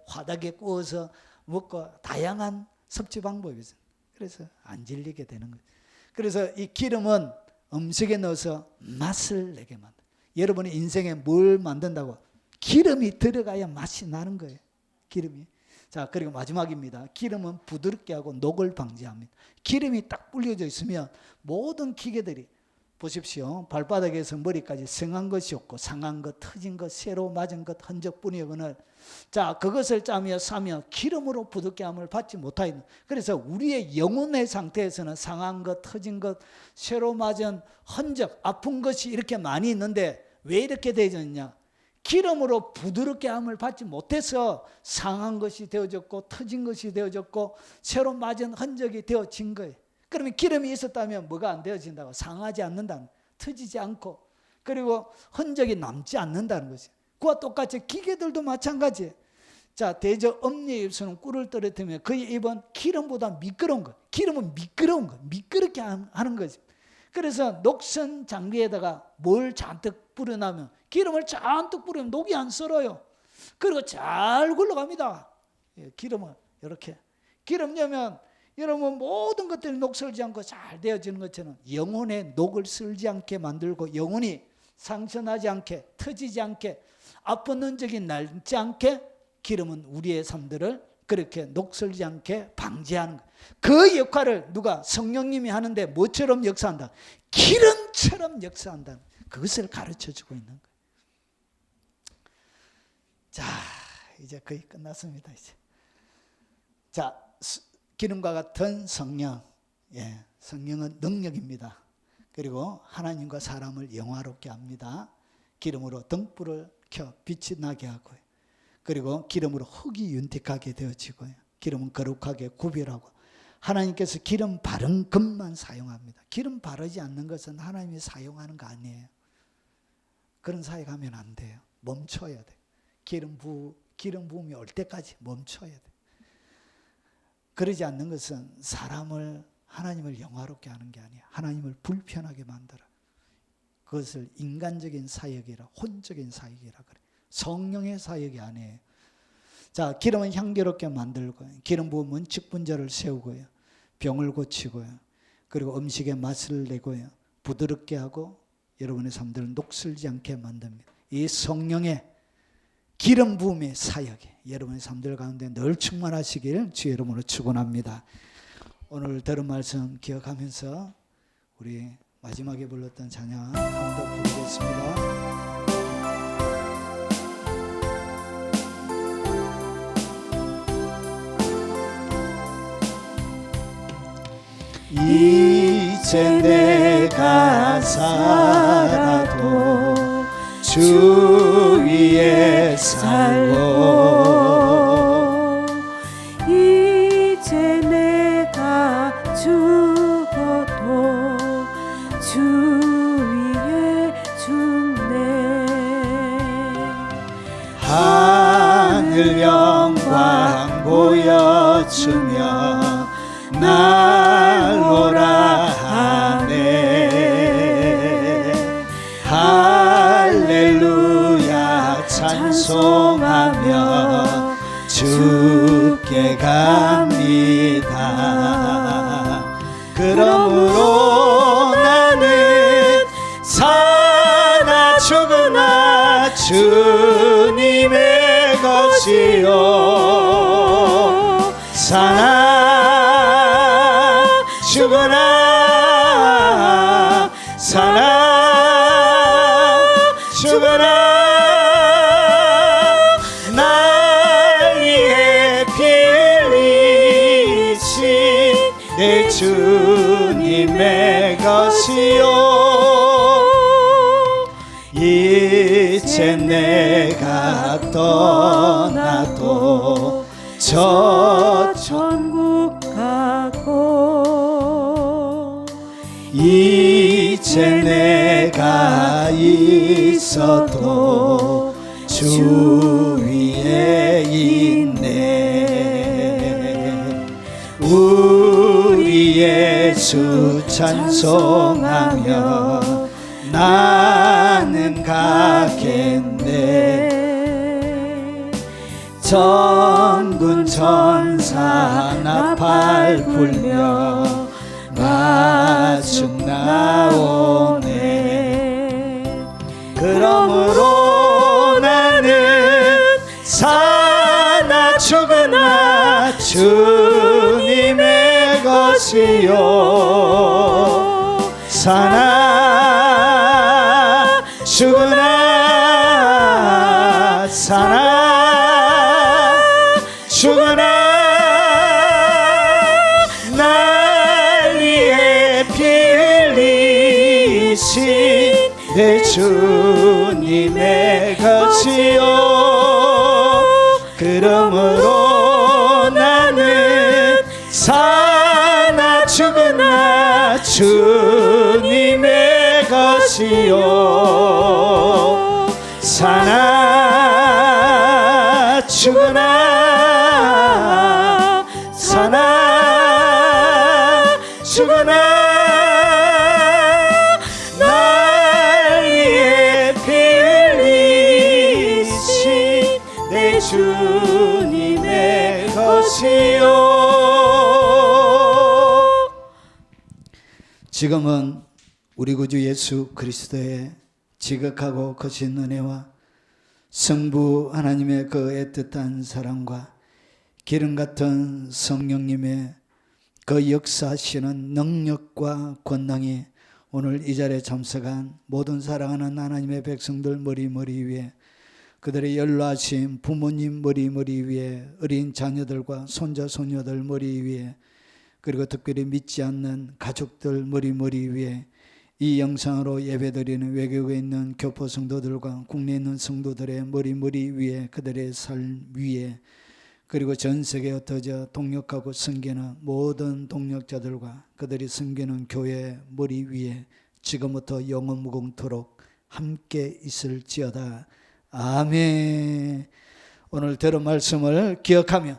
화덕에 구워서 먹고, 다양한 섭취 방법이 있어요. 그래서 안 질리게 되는 거예요. 그래서 이 기름은 음식에 넣어서 맛을 내게 만든다. 여러분의 인생에 뭘 만든다고? 기름이 들어가야 맛이 나는 거예요. 기름이. 자, 그리고 마지막입니다. 기름은 부드럽게 하고 녹을 방지합니다. 기름이 딱 불려져 있으면 모든 기계들이, 보십시오. 발바닥에서 머리까지 성한 것이 없고, 상한 것, 터진 것, 새로 맞은 것, 흔적뿐이거늘, 자, 그것을 짜며 싸며 기름으로 부드럽게 함을 받지 못하였는. 그래서 우리의 영혼의 상태에서는 상한 것, 터진 것, 새로 맞은 흔적, 아픈 것이 이렇게 많이 있는데 왜 이렇게 되어졌냐? 기름으로 부드럽게 함을 받지 못해서 상한 것이 되어졌고, 터진 것이 되어졌고, 새로 맞은 흔적이 되어진 거예요. 그러면 기름이 있었다면 뭐가 안 되어진다고? 상하지 않는다는, 터지지 않고, 그리고 흔적이 남지 않는다는 것이에요. 그와 똑같이 기계들도 마찬가지예요. 자, 대저 엄니의 입술은 꿀을 떨어뜨리면 그의 입은 기름보다 미끄러운 거. 기름은 미끄러운 거. 미끄럽게 하는 거죠. 그래서 녹슨 장비에다가 뭘 잔뜩 뿌려놓으면, 기름을 잔뜩 뿌리면 녹이 안 썰어요. 그리고 잘 굴러갑니다. 기름은 이렇게. 기름 넣으면 여러분 모든 것들이 녹슬지 않고 잘 되어지는 것처럼 영혼의 녹을 쓸지 않게 만들고, 영혼이 상처나지 않게, 터지지 않게, 아픈 흔적이 남지 않게 기름은 우리의 삶들을 그렇게 녹슬지 않게 방지하는 거예요. 그 역할을 누가? 성령님이 하는데 뭐처럼 역사한다? 기름처럼 역사한다. 그것을 가르쳐주고 있는 거예요. 자, 이제 거의 끝났습니다. 이제. 자, 기름과 같은 성령. 예, 성령은 능력입니다. 그리고 하나님과 사람을 영화롭게 합니다. 기름으로 등불을 켜 빛이 나게 하고요. 그리고 기름으로 흙이 윤택하게 되어지고요. 기름은 거룩하게 구별하고, 하나님께서 기름 바른 것만 사용합니다. 기름 바르지 않는 것은 하나님이 사용하는 거 아니에요. 그런 사역하면 안 돼요. 멈춰야 돼요. 기름 부음이 올 때까지 멈춰야 돼요. 그러지 않는 것은 하나님을 영화롭게 하는 게 아니에요. 하나님을 불편하게 만들어요. 그것을 인간적인 사역이라, 혼적인 사역이라 그래요. 성령의 사역이 아니에요. 자, 기름은 향기롭게 만들고요. 기름 부으면 직분자를 세우고요. 병을 고치고요. 그리고 음식에 맛을 내고요. 부드럽게 하고 여러분의 삶들을 녹슬지 않게 만듭니다. 이 성령의 기름 부음의 사역이 여러분의 삶들 가운데 늘 충만하시길 주의 이름으로 축원합니다. 오늘 들은 말씀 기억하면서 우리 마지막에 불렀던 찬양 한 번 더 부르겠습니다. 이제 내가 살아도 주 위에 살고, 이제 내가 죽어도 주 위에 죽네. 하늘 영광 보여주며 날 오라 하네. 할렐루야 찬송하며 주께 갑니다. 그러므로 나는 사나 죽으나 주님의 것이요, 사나 죽으나 사나 죽으나 날 위해 피 흘리신 내 주님의 것이요, 이제 내가 떠나도 저 천국 가고, 이제 내가 있어도 주 위에 있네. 우리 예수 찬송하며 나는 가겠네. 전군 천사 나팔 불며 마중 나오네. 그러므로 나는 사나 죽으나 주님의 것이요, 사나 죽으나 사나 죽으나 날 위해 피 흘리신 내 주님의 것이요, 그러므로 나는 사나 죽으나 주님의 것이요, 사나 죽으나 사나 죽으나 날 위해 피 흘리신 내 주님의 것이요. 지금은 우리 구주 예수 그리스도의 지극하고 거친 은혜와 성부 하나님의 그 애틋한 사랑과 기름 같은 성령님의 그 역사하시는 능력과 권능이 오늘 이 자리에 참석한 모든 사랑하는 하나님의 백성들 머리 위에, 그들의 연로하신 부모님 머리 위에, 어린 자녀들과 손자 손녀들 머리 위에, 그리고 특별히 믿지 않는 가족들 머리 위에, 이 영상으로 예배드리는 외국에 있는 교포 성도들과 국내에 있는 성도들의 머리 위에, 그들의 삶 위에, 그리고 전 세계에 흩어져 동역하고 섬기는 모든 동역자들과 그들이 섬기는 교회 머리 위에 지금부터 영원 무궁토록 함께 있을지어다. 아멘. 오늘 들은 말씀을 기억하며